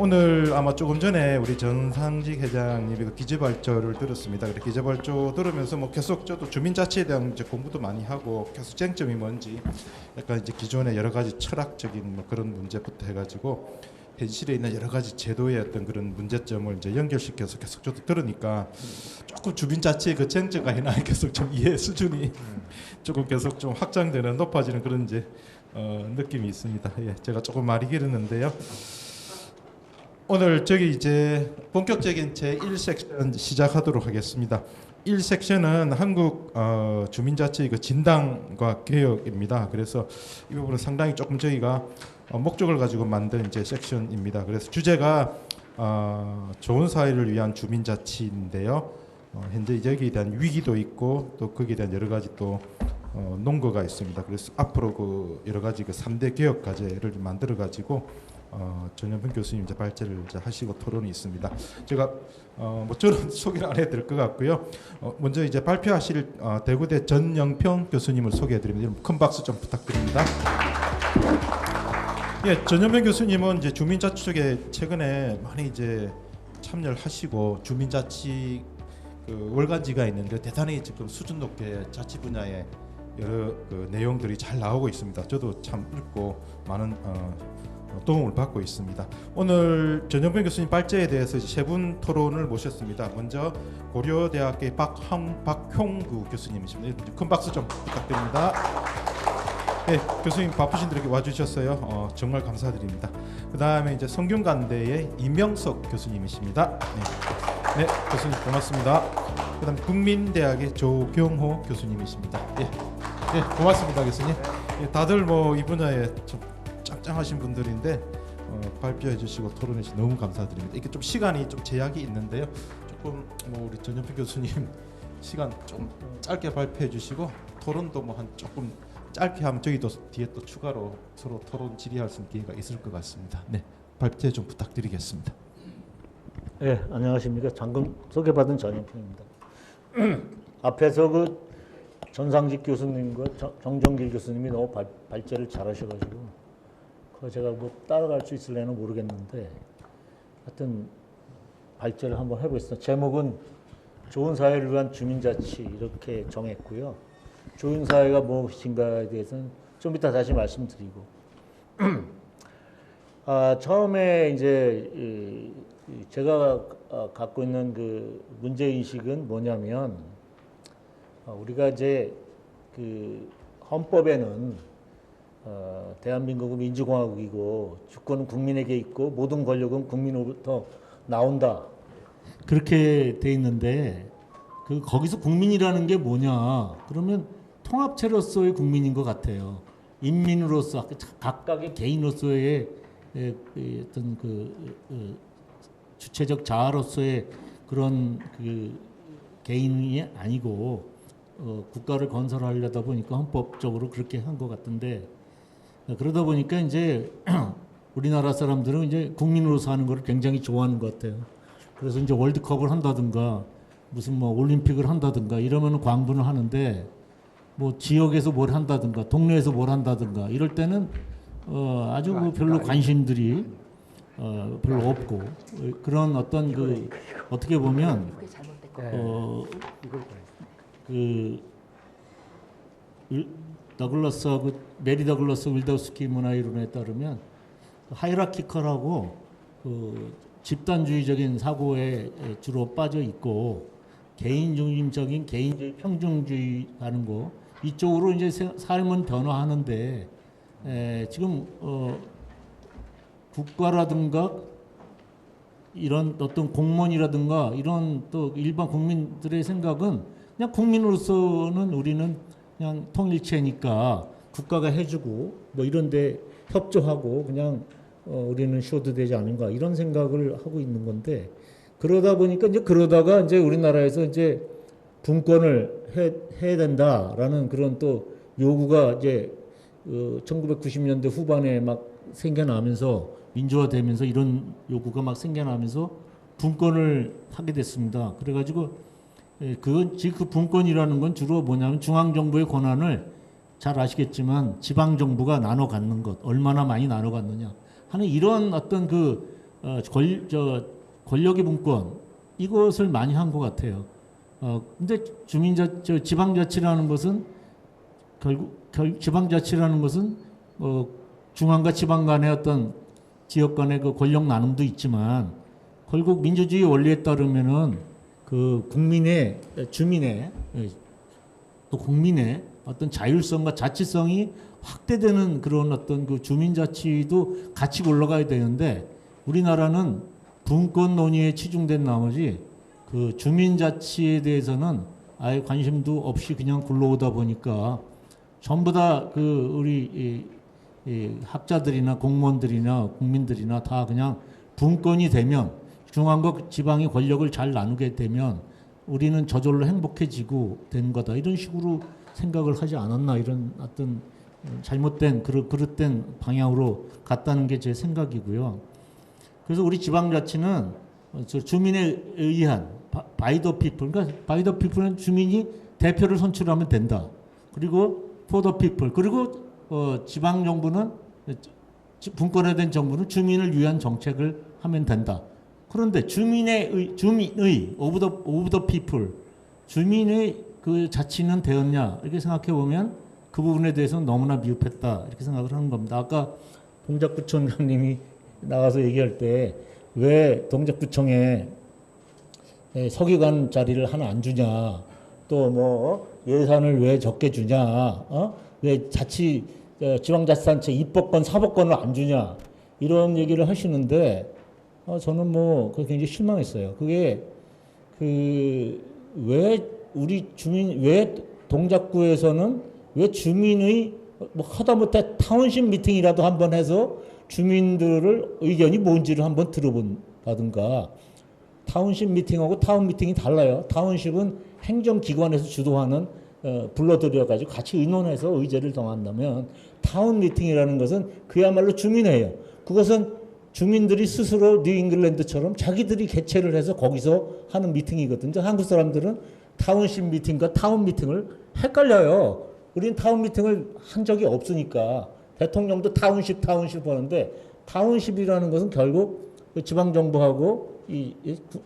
오늘 아마 조금 전에 우리 전상직 회장님이 그 기재발표를 들었습니다. 그래 기재발표 들으면서 뭐 계속 저도 주민자치에 대한 이제 공부도 많이 하고 계속 쟁점이 뭔지 약간 이제 기존의 여러 가지 철학적인 뭐 그런 문제부터 해가지고 현실에 있는 여러 가지 제도의 어떤 그런 문제점을 이제 연결시켜서 계속 저도 들으니까 조금 주민자치의 그 쟁점과 해나 계속 좀 이해 수준이 조금 계속 좀 확장되는 높아지는 그런 이제 느낌이 있습니다. 예, 제가 조금 말이 길었는데요. 오늘 저기 이제 본격적인 제 1섹션 시작하도록 하겠습니다. 1섹션은 한국 주민자치 그 진단과 개혁입니다. 그래서 이 부분은 상당히 조금 저희가 목적을 가지고 만든 이제 섹션입니다. 그래서 주제가 좋은 사회를 위한 주민자치인데요. 현재 여기에 대한 위기도 있고 또 거기에 대한 여러 가지 또 논거가 있습니다. 그래서 앞으로 그 여러 가지 그 3대 개혁 과제를 만들어 가지고 전현평 교수님 이제 발제를 이제 하시고 토론이 있습니다. 제가 뭐 저는 소개를 안 해드릴 것 같고요. 먼저 이제 발표하실 대구대 전영평 교수님을 소개해드립니다. 큰 박수 좀 부탁드립니다. 예, 전현평 교수님은 이제 주민자치 쪽에 최근에 많이 이제 참여를 하시고 주민자치 그 월간지가 있는데 대단히 지금 수준 높게 자치 분야에 여러 그 내용들이 잘 나오고 있습니다. 저도 참 읽고 많은 도움을 받고 있습니다. 오늘 전영평 교수님 발제에 대해서 세 분 토론을 모셨습니다. 먼저 고려대학교의 박형구 교수님이십니다. 큰 박수 좀 부탁드립니다. 네, 교수님 바쁘신데 이렇게 와주셨어요. 정말 감사드립니다. 그 다음에 이제 성균관대의 이명석 교수님이십니다. 네, 네, 교수님 고맙습니다. 그 다음 국민대학의 조경호 교수님이십니다. 예, 네, 고맙습니다, 교수님. 예, 다들 뭐 이 분야에 좀 짱짱하신 분들인데 발표해 주시고 토론해 주셔서 너무 감사드립니다. 이게 좀 시간이 좀 제약이 있는데요. 조금 뭐 우리 전현평 교수님 시간 좀 짧게 발표해 주시고 토론도 뭐 한 조금 짧게 하면 저희도 뒤에 또 추가로 서로 토론 질의할 수 있는 기회가 있을 것 같습니다. 네, 발표 좀 부탁드리겠습니다. 네, 안녕하십니까. 방금 소개받은 전영평입니다. 앞에서 그 전상직 교수님과 정정길 교수님이 너무 발제를 잘하셔가지고 그거 제가 뭐 따라갈 수 있을래는 모르겠는데 하여튼 발제를 한번 해보겠습니다. 제목은 좋은 사회를 위한 주민자치 이렇게 정했고요. 좋은 사회가 무엇인가에 대해서는 좀 이따 다시 말씀드리고 처음에 이제 제가 갖고 있는 그 문제인식은 뭐냐면 우리가 이제 그 헌법에는 대한민국은 민주공화국이고 주권은 국민에게 있고 모든 권력은 국민으로부터 나온다. 그렇게 돼 있는데 그 거기서 국민이라는 게 뭐냐? 그러면 통합체로서의 국민인 것 같아요. 인민으로서 각각의 개인으로서의 어떤 그 주체적 자아로서의 그런 그 개인이 아니고 국가를 건설하려다 보니까 헌법적으로 그렇게 한 것 같은데 그러다 보니까 이제 우리나라 사람들은 이제 국민으로서 하는 걸 굉장히 좋아하는 것 같아요. 그래서 이제 월드컵을 한다든가 무슨 뭐 올림픽을 한다든가 이러면 광분을 하는데 뭐 지역에서 뭘 한다든가 동네에서 뭘 한다든가 이럴 때는 아주 별로 관심들이 별로 없고 그런 어떤 그 어떻게 보면 그 더글라스하고 메리 더글라스 윌더스키 문화이론에 따르면 하이라키컬하고 그 집단주의적인 사고에 주로 빠져 있고 개인중심적인 개인주의 평등주의 하는 거 이쪽으로 이제 삶은 변화하는데 지금 국가라든가 이런 어떤 공무원이라든가 이런 또 일반 국민들의 생각은 그냥 국민으로서는 우리는 그냥 통일체니까 국가가 해주고 뭐 이런데 협조하고 그냥 우리는 쉬어도 되지 않은가 이런 생각을 하고 있는 건데 그러다 보니까 이제 그러다가 이제 우리나라에서 이제 분권을 해야 된다라는 그런 또 요구가 이제 1990년대 후반에 막 생겨나면서 민주화되면서 이런 요구가 막 생겨나면서 분권을 하게 됐습니다. 그래가지고 그 분권이라는 건 주로 뭐냐면 중앙정부의 권한을 잘 아시겠지만 지방정부가 나눠 갖는 것 얼마나 많이 나눠 갖느냐 하는 이런 어떤 그 권력의 분권 이것을 많이 한 것 같아요. 근데 지방자치라는 것은 지방자치라는 것은 중앙과 지방 간의 어떤 지역 간의 그 권력 나눔도 있지만 결국 민주주의 원리에 따르면은 그 주민의 또 국민의 어떤 자율성과 자치성이 확대되는 그런 어떤 그 주민자치도 같이 올라가야 되는데 우리나라는 분권 논의에 치중된 나머지 그 주민자치에 대해서는 아예 관심도 없이 그냥 굴러오다 보니까 전부 다 그 우리 이 학자들이나 공무원들이나 국민들이나 다 그냥 분권이 되면 중앙과 지방이 권력을 잘 나누게 되면 우리는 저절로 행복해지고 되는 거다 이런 식으로 생각을 하지 않았나 이런 어떤 잘못된 그릇된 방향으로 갔다는 게 제 생각이고요. 그래서 우리 지방자치는 주민에 의한 by the people, 그러니까 by the people은 주민이 대표를 선출하면 된다. 그리고 for the people, 그리고 지방 정부는 분권화된 정부는 주민을 위한 정책을 하면 된다. 그런데 주민의 of the people, 주민의 그 자치는 되었냐 이렇게 생각해 보면 그 부분에 대해서는 너무나 미흡했다 이렇게 생각을 하는 겁니다. 아까 동작구청장님이 나가서 얘기할 때 왜 동작구청에 서기관 자리를 하나 안 주냐, 또 뭐 예산을 왜 적게 주냐, 왜 지방자치단체 입법권 사법권을 안 주냐 이런 얘기를 하시는데 저는 뭐 그게 굉장히 실망했어요. 그게 왜 우리 주민 왜 동작구에서는 왜 주민의 뭐 하다못해 타운십 미팅이라도 한번 해서 주민들을 의견이 뭔지를 한번 들어본다든가. 타운십 미팅하고 타운 미팅이 달라요. 타운십은 행정기관에서 주도하는 불러들여가지고 같이 의논해서 의제를 정한다면 타운 미팅이라는 것은 그야말로 주민회예요. 그것은 주민들이 스스로 뉴잉글랜드처럼 자기들이 개최를 해서 거기서 하는 미팅이거든요. 한국 사람들은 타운십 미팅과 타운 미팅을 헷갈려요. 우리는 타운 미팅을 한 적이 없으니까 대통령도 타운십 하는데 타운십이라는 것은 결국 지방정부하고 이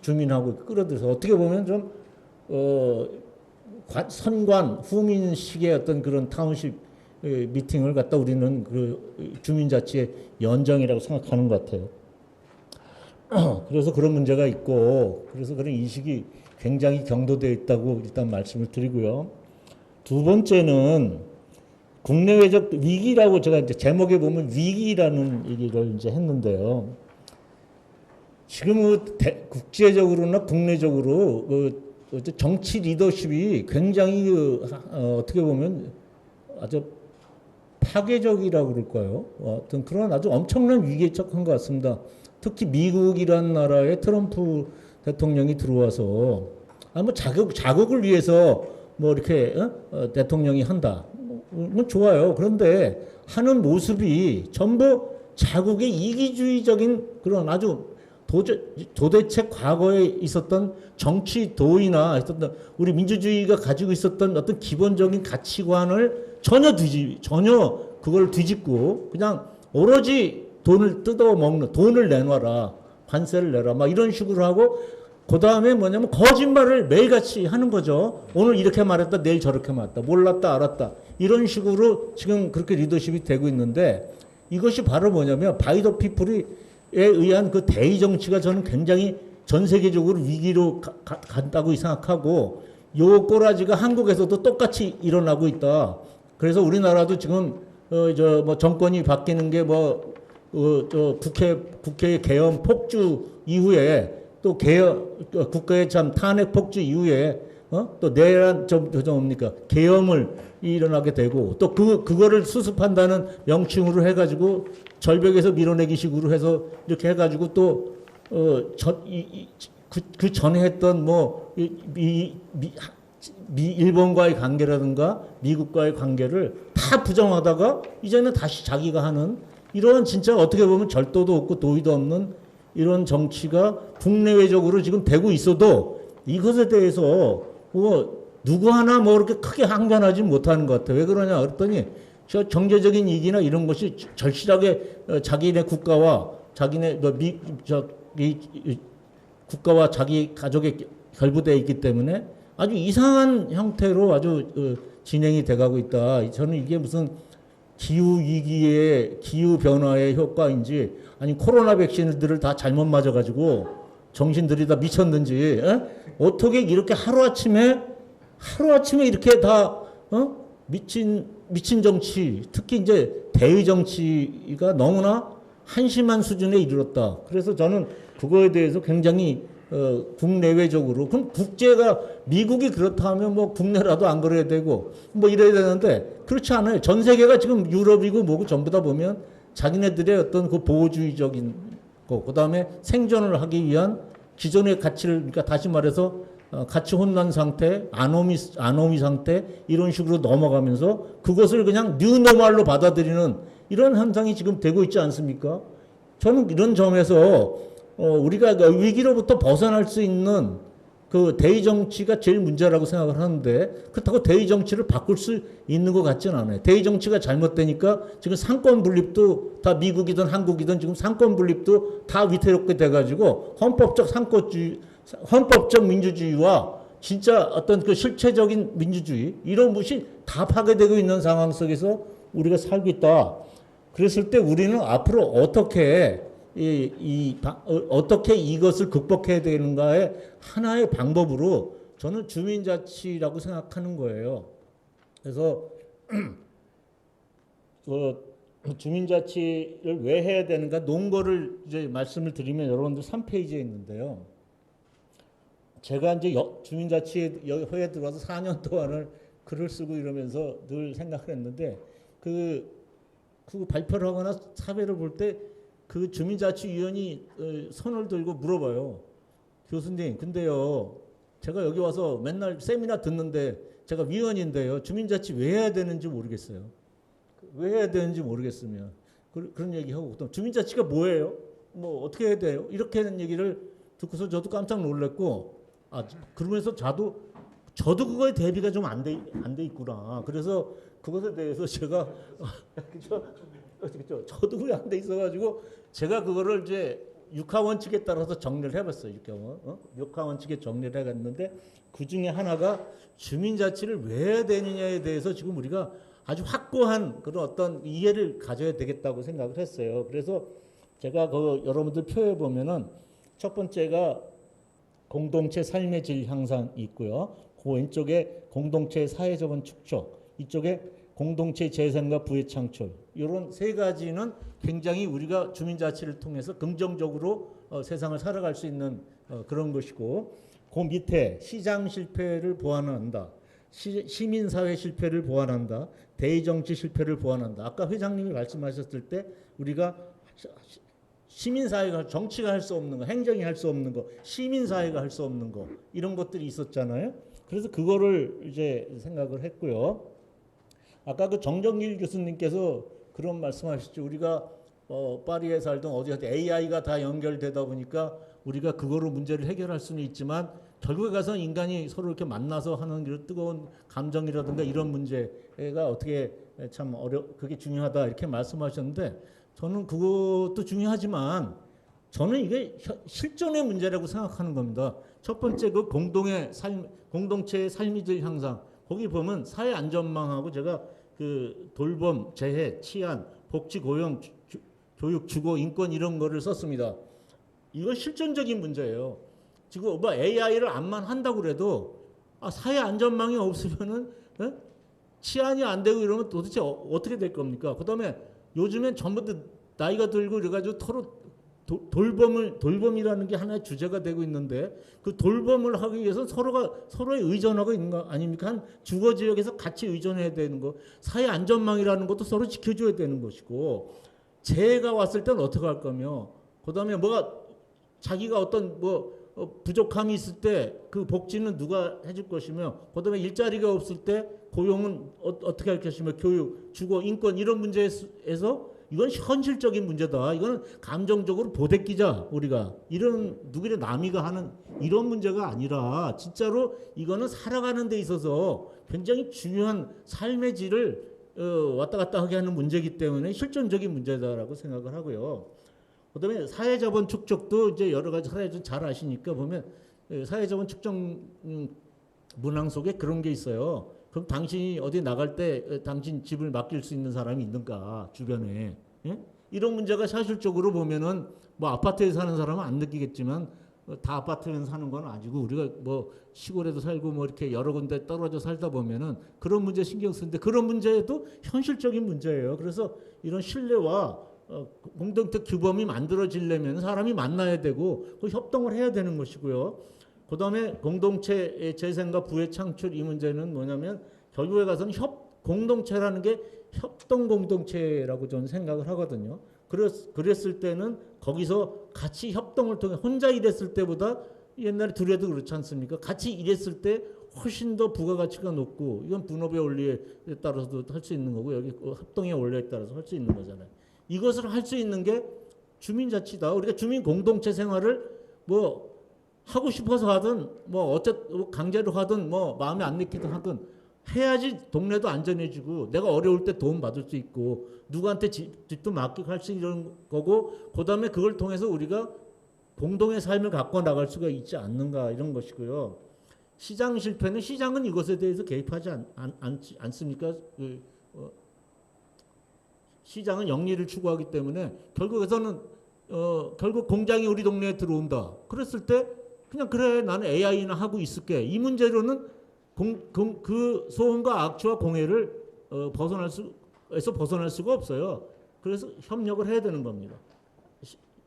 주민하고 끌어들여서 어떻게 보면 좀 선관 후민식의 어떤 그런 타운십 미팅을 갖다 우리는 그 주민자치의 연장이라고 생각하는 것 같아요. 그래서 그런 문제가 있고 그래서 그런 인식이 굉장히 경도되어 있다고 일단 말씀을 드리고요. 두 번째는 국내외적 위기라고 제가 이제 제목에 보면 위기라는 얘기를 이제 했는데요. 지금 국제적으로나 국내적으로 정치 리더십이 굉장히 어떻게 보면 아주 파괴적이라고 그럴까요? 어떤 그런 아주 엄청난 위기에 처한 것 같습니다. 특히 미국이라는 나라에 트럼프 대통령이 들어와서 뭐 자국을 위해서 뭐 이렇게 대통령이 한다. 뭐 좋아요. 그런데 하는 모습이 전부 자국의 이기주의적인 그런 아주 도대체 과거에 있었던 정치 도의나 있었던 우리 민주주의가 가지고 있었던 어떤 기본적인 가치관을 전혀 그걸 뒤집고 그냥 오로지 돈을 뜯어먹는, 돈을 내놔라, 관세를 내라, 막 이런 식으로 하고 그 다음에 뭐냐면 거짓말을 매일같이 하는 거죠. 오늘 이렇게 말했다, 내일 저렇게 말했다, 몰랐다, 알았다. 이런 식으로 지금 그렇게 리더십이 되고 있는데 이것이 바로 뭐냐면 바이더 피플에 의한 그 대의 정치가 저는 굉장히 전 세계적으로 위기로 간다고 생각하고 요 꼬라지가 한국에서도 똑같이 일어나고 있다. 그래서 우리나라도 지금 뭐 정권이 바뀌는 게 뭐 국회 개헌 폭주 이후에 또 국가의 참 탄핵 폭주 이후에 또 내란 뭡니까 계엄을 일어나게 되고 또 그거를 수습한다는 명칭으로 해가지고 절벽에서 밀어내기 식으로 해서 이렇게 해가지고 또 그 전에 했던 뭐 일본과의 관계라든가 미국과의 관계를 다 부정하다가 이제는 다시 자기가 하는 이런 진짜 어떻게 보면 절도도 없고 도의도 없는 이런 정치가 국내외적으로 지금 되고 있어도 이것에 대해서 뭐 누구 하나 뭐 그렇게 크게 항변하지 못하는 것 같아요. 왜 그러냐 그랬더니 경제적인 이익이나 이런 것이 절실하게 자기네 국가와 자기네 이 국가와 자기 가족에 결부되어 있기 때문에 아주 이상한 형태로 아주 진행이 돼가고 있다. 저는 이게 무슨 기후 위기의 기후 변화의 효과인지 아니 코로나 백신들을 다 잘못 맞아가지고 정신들이 다 미쳤는지 어떻게 이렇게 하루아침에 이렇게 다 미친 정치, 특히 이제 대의 정치가 너무나 한심한 수준에 이르렀다. 그래서 저는 그거에 대해서 굉장히 국내외적으로 그럼 국제가 미국이 그렇다 하면 뭐 국내라도 안 그래야 되고 뭐 이래야 되는데 그렇지 않아요. 전 세계가 지금 유럽이고 뭐고 전부 다 보면 자기네들의 어떤 그 보호주의적인 거, 그다음에 생존을 하기 위한 기존의 가치를 그러니까 다시 말해서 가치 혼란 상태, 아노미 상태 이런 식으로 넘어가면서 그것을 그냥 뉴노멀로 받아들이는 이런 현상이 지금 되고 있지 않습니까? 저는 이런 점에서 우리가 위기로부터 벗어날 수 있는 그 대의 정치가 제일 문제라고 생각을 하는데 그렇다고 대의 정치를 바꿀 수 있는 것 같지는 않아요. 대의 정치가 잘못되니까 지금 상권 분립도 다 미국이든 한국이든 지금 상권 분립도 다 위태롭게 돼가지고 헌법적 민주주의와 진짜 어떤 그 실체적인 민주주의 이런 것이 다 파괴되고 있는 상황 속에서 우리가 살고 있다. 그랬을 때 우리는 앞으로 어떻게 어떻게 이것을 극복해야 되는가의 하나의 방법으로 저는 주민자치라고 생각하는 거예요. 그래서 주민자치를 왜 해야 되는가 논거를 이제 말씀을 드리면 여러분들 3페이지에 있는데요. 제가 이제 주민자치회에 들어와서 4년 동안을 글을 쓰고 이러면서 늘 생각을 했는데 그 발표를 하거나 사회를 볼 때 그 주민자치위원이 손을 들고 물어봐요. 교수님, 근데요, 제가 여기 와서 맨날 세미나 듣는데 제가 위원인데요, 주민자치 왜 해야 되는지 모르겠어요. 왜 해야 되는지 모르겠으면 그런 얘기하고 또 주민자치가 뭐예요? 뭐 어떻게 해야 돼요? 이렇게 하는 얘기를 듣고서 저도 깜짝 놀랐고 그러면서 저도 그거에 대비가 좀 안 돼 있구나. 그래서 그것에 대해서 제가 그렇죠. 저도 그게 안 돼 있어가지고 제가 그거를 이제 육하 원칙에 따라서 정리를 해봤어요. 육하 원칙에 정리를 해갔는데 그 중에 하나가 주민자치를 왜 해야 되느냐에 대해서 지금 우리가 아주 확고한 그런 어떤 이해를 가져야 되겠다고 생각을 했어요. 그래서 제가 그 여러분들 표에 보면은 첫 번째가 공동체 삶의 질 향상이 있고요. 그 왼쪽에 공동체 사회적인 축적, 이쪽에 공동체 재생과 부의 창출, 이런 세 가지는 굉장히 우리가 주민자치를 통해서 긍정적으로 세상을 살아갈 수 있는 그런 것이고, 그 밑에 시장 실패를 보완한다, 시민사회 실패를 보완한다, 대의정치 실패를 보완한다. 아까 회장님이 말씀하셨을 때 우리가 시민사회가 정치가 할 수 없는 거, 행정이 할 수 없는 거, 시민사회가 할 수 없는 거 이런 것들이 있었잖아요. 그래서 그거를 이제 생각을 했고요. 아까 그 정정길 교수님께서 그런 말씀하셨죠. 우리가 파리에 살던 어디 할 때 AI가 다 연결되다 보니까 우리가 그거로 문제를 해결할 수는 있지만 결국에 가서 인간이 서로 이렇게 만나서 하는 이런 뜨거운 감정이라든가 이런 문제가 어떻게 참 그게 중요하다 이렇게 말씀하셨는데 저는 그것도 중요하지만 저는 이게 실존의 문제라고 생각하는 겁니다. 첫 번째 그 공동체의 삶의 질 향상. 거기 보면 사회 안전망하고 제가 그 돌봄, 재해, 치안, 복지, 고용, 교육, 주거, 인권 이런 거를 썼습니다. 이거 실존적인 문제예요. 지금 뭐 AI를 암만 한다고 그래도 사회 안전망이 없으면은 치안이 안 되고 이러면 도대체 어떻게 될 겁니까? 그다음에 요즘엔 전부 다 나이가 들고 그래가지고 서로 돌봄이라는 게 하나의 주제가 되고 있는데 그 돌봄을 하기 위해서 서로에 의존하고 있는 거 아닙니까? 한 주거 지역에서 같이 의존해야 되는 거, 사회 안전망이라는 것도 서로 지켜줘야 되는 것이고, 재해가 왔을 때는 어떻게 할 거며, 그다음에 뭐가 자기가 어떤 부족함이 있을 때 그 복지는 누가 해줄 것이며, 그다음에 일자리가 없을 때 고용은 어떻게 할 것이며, 교육, 주거, 인권 이런 문제에서 이건 현실적인 문제다. 이거는 감정적으로 보대끼자 우리가 이런 누구의 남이가 하는 이런 문제가 아니라 진짜로 이거는 살아가는 데 있어서 굉장히 중요한 삶의 질을 왔다 갔다 하게 하는 문제이기 때문에 실존적인 문제다라고 생각을 하고요. 그다음에 사회자본 축적도 이제 여러 가지 사회자본 잘 아시니까 보면 사회자본 축적 문항 속에 그런 게 있어요. 그럼 당신이 어디 나갈 때 당신 집을 맡길 수 있는 사람이 있는가 주변에 예? 이런 문제가 사실적으로 보면은 뭐 아파트에 사는 사람은 안 느끼겠지만 다 아파트에 사는 건 아니고 우리가 뭐 시골에도 살고 뭐 이렇게 여러 군데 떨어져 살다 보면은 그런 문제 신경 쓰는데 그런 문제도 현실적인 문제예요. 그래서 이런 신뢰와 공동체 규범이 만들어지려면 사람이 만나야 되고 그 협동을 해야 되는 것이고요. 그다음에 공동체의 재생과 부의 창출 이 문제는 뭐냐면 결국에 가서는 공동체라는 게 협동 공동체라고 저는 생각을 하거든요. 그랬을 때는 거기서 같이 협동을 통해 혼자 일했을 때보다 옛날에 둘이도 그렇지 않습니까? 같이 일했을 때 훨씬 더 부가가치가 높고 이건 분업의 원리에 따라서도 할 수 있는 거고 여기 합동의 원리에 따라서 할 수 있는 거잖아요. 이것을 할 수 있는 게 주민자치다. 우리가 주민 공동체 생활을 뭐 하고 싶어서 하든 뭐 강제로 하든 뭐 마음에 안 느끼든 하든 해야지 동네도 안전해지고 내가 어려울 때 도움 받을 수 있고 누구한테 집도 맡기고 할 수 있는 거고 그다음에 그걸 통해서 우리가 공동의 삶을 갖고 나갈 수가 있지 않는가 이런 것이고요. 시장 실패는 시장은 이것에 대해서 개입하지 않습니까? 시장은 영리를 추구하기 때문에 결국에서는 결국 공장이 우리 동네에 들어온다. 그랬을 때 그냥 그래 나는 AI나 하고 있을게. 이 문제로는 그 소음과 악취와 공해를 벗어날 수가 없어요. 그래서 협력을 해야 되는 겁니다.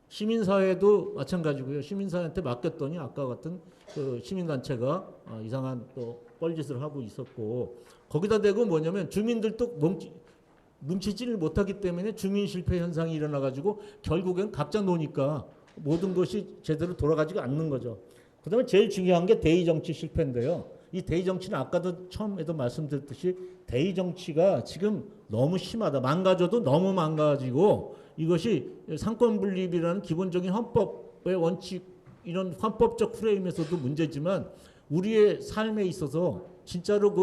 시민사회도 마찬가지고요. 시민사회한테 맡겼더니 아까 같은 그 시민단체가 이상한 또 뻘짓을 하고 있었고 거기다 대고 뭐냐면 주민들도 뭉치지를 못하기 때문에 주민 실패 현상이 일어나가지고 결국엔 각자 노니까 모든 것이 제대로 돌아가지가 않는 거죠. 그다음에 제일 중요한 게 대의 정치 실패인데요. 이 대의 정치는 아까도 처음에도 말씀드렸듯이 대의 정치가 지금 너무 심하다. 망가져도 너무 망가지고 이것이 상권 분립이라는 기본적인 헌법의 원칙 이런 헌법적 프레임에서도 문제지만 우리의 삶에 있어서 진짜로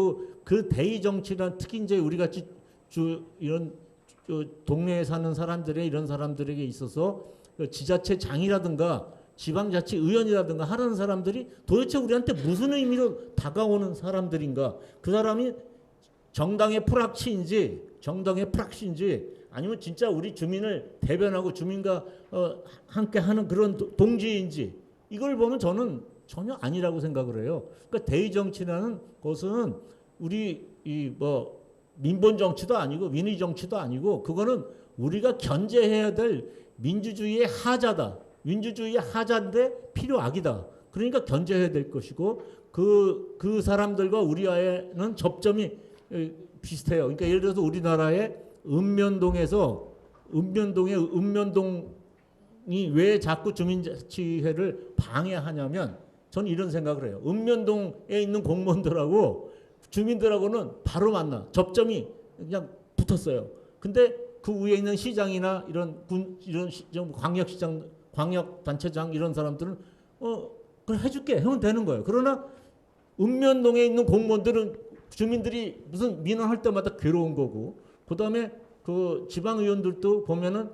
그 대의 정치란 특히 이제 우리 같이 이런 동네에 사는 사람들의 이런 사람들에게 있어서 지자체장이라든가 지방자치의원이라든가 하는 사람들이 도대체 우리한테 무슨 의미로 다가오는 사람들인가? 그 사람이 정당의 프락치인지 아니면 진짜 우리 주민을 대변하고 주민과 함께 하는 그런 동지인지 이걸 보면 저는 전혀 아니라고 생각을 해요. 그러니까 대의 정치라는 것은 우리 뭐 민본 정치도 아니고 민의 정치도 아니고 그거는 우리가 견제해야 될 민주주의의 하자다. 민주주의의 하자인데 필요악이다. 그러니까 견제해야 될 것이고 그 사람들과 우리와는 접점이 비슷해요. 그러니까 예를 들어서 우리나라의 읍면동의 읍면동이 왜 자꾸 주민자치회를 방해하냐면 저는 이런 생각을 해요. 읍면동에 있는 공무원들하고 주민들하고는 바로 만나 접점이 그냥 붙었어요. 근데 그 위에 있는 시장이나 이런 광역시장, 광역단체장 이런 사람들은 그래 해줄게 하면 되는 거예요. 그러나 읍면동에 있는 공무원들은 주민들이 무슨 민원할 때마다 괴로운 거고 그다음에 그 지방의원들도 보면은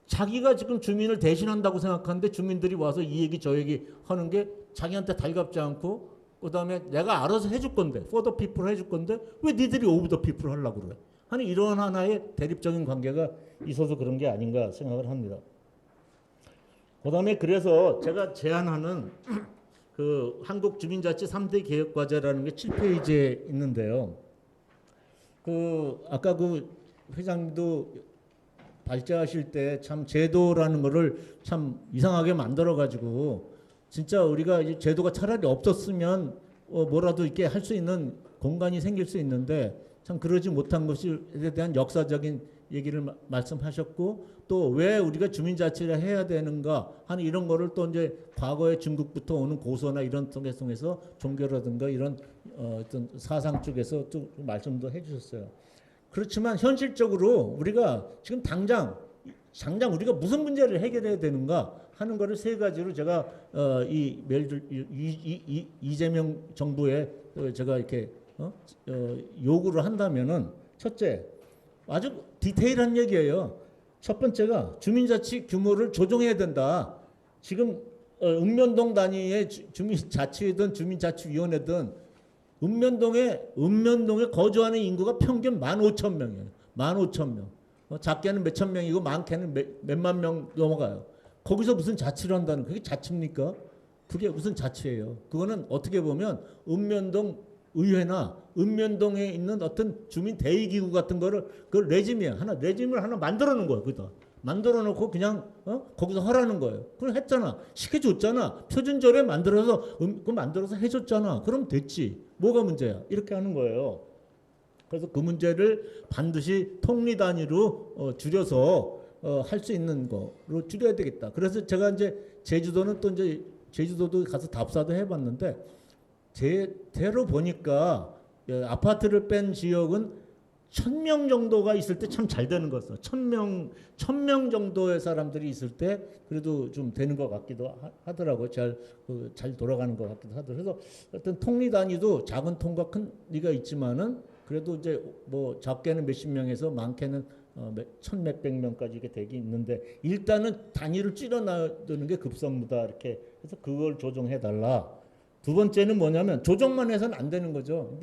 자기가 지금 주민을 대신한다고 생각하는데 주민들이 와서 이 얘기 저 얘기 하는 게 자기한테 달갑지 않고 그다음에 내가 알아서 해줄 건데 for the people 해줄 건데 왜 니들이 over the people 하려고 그래 하는 이런 하나의 대립적인 관계가 있어서 그런 게 아닌가 생각을 합니다. 그다음에 그래서 제가 제안하는 그 한국 주민자치 3대 개혁 과제라는 게 7페이지에 있는데요. 아까 그 회장님도 발제하실 때 참 제도라는 거를 참 이상하게 만들어 가지고 진짜 우리가 이제 제도가 차라리 없었으면 뭐라도 이렇게 할 수 있는 공간이 생길 수 있는데 참 그러지 못한 것에 대한 역사적인 얘기를 말씀하셨고 또 왜 우리가 주민자치를 해야 되는가 하는 이런 거를 또 이제 과거의 중국부터 오는 고서나 이런 통해서 종교라든가 이런 어떤 사상 쪽에서 또 말씀도 해주셨어요. 그렇지만 현실적으로 우리가 지금 당장 우리가 무슨 문제를 해결해야 되는가 하는 거를 세 가지로 제가 이재명 정부에 제가 이렇게 요구를 한다면은 첫째 아주 디테일한 얘기예요. 첫 번째가 주민자치 규모를 조정해야 된다. 지금 읍면동 단위의 주민자치회든 주민자치위원회든 읍면동에 거주하는 인구가 평균 15,000명이에요. 15,000명. 작게는 몇천 명이고 많게는 몇만 명 넘어가요. 거기서 무슨 자치를 한다는 그게 자치입니까? 그게 무슨 자치예요? 그거는 어떻게 보면 읍면동 의회나 읍면동에 있는 어떤 주민 대의기구 같은 거를 그 레짐을 하나 만들어 놓은 거예요. 거기다 만들어 놓고 그냥 거기서 하라는 거예요. 그걸 했잖아. 시켜줬잖아. 표준조례 만들어서 만들어서 해줬잖아. 그럼 됐지. 뭐가 문제야? 이렇게 하는 거예요. 그래서 그 문제를 반드시 통리 단위로 줄여서 할 수 있는 거로 줄여야 되겠다. 그래서 제가 이제 제주도는 또 이제 제주도도 가서 답사도 해봤는데 대로 보니까 아파트를 뺀 지역은 1,000명 정도가 있을 때 참 잘 되는 거였어. 1,000명 정도의 사람들이 있을 때 그래도 좀 되는 것 같기도 하더라고요. 잘 돌아가는 것 같기도 하더라고요. 그래서 어떤 통리 단위도 작은 통과 큰 리가 있지만은 그래도 이제 뭐 작게는 몇십 명에서 많게는 1,000몇백 명까지 이게 되기 있는데 일단은 단위를 줄여놔두는 게 급선무다 이렇게 해서 그걸 조정해 달라. 두 번째는 뭐냐면 조정만 해서는 안 되는 거죠.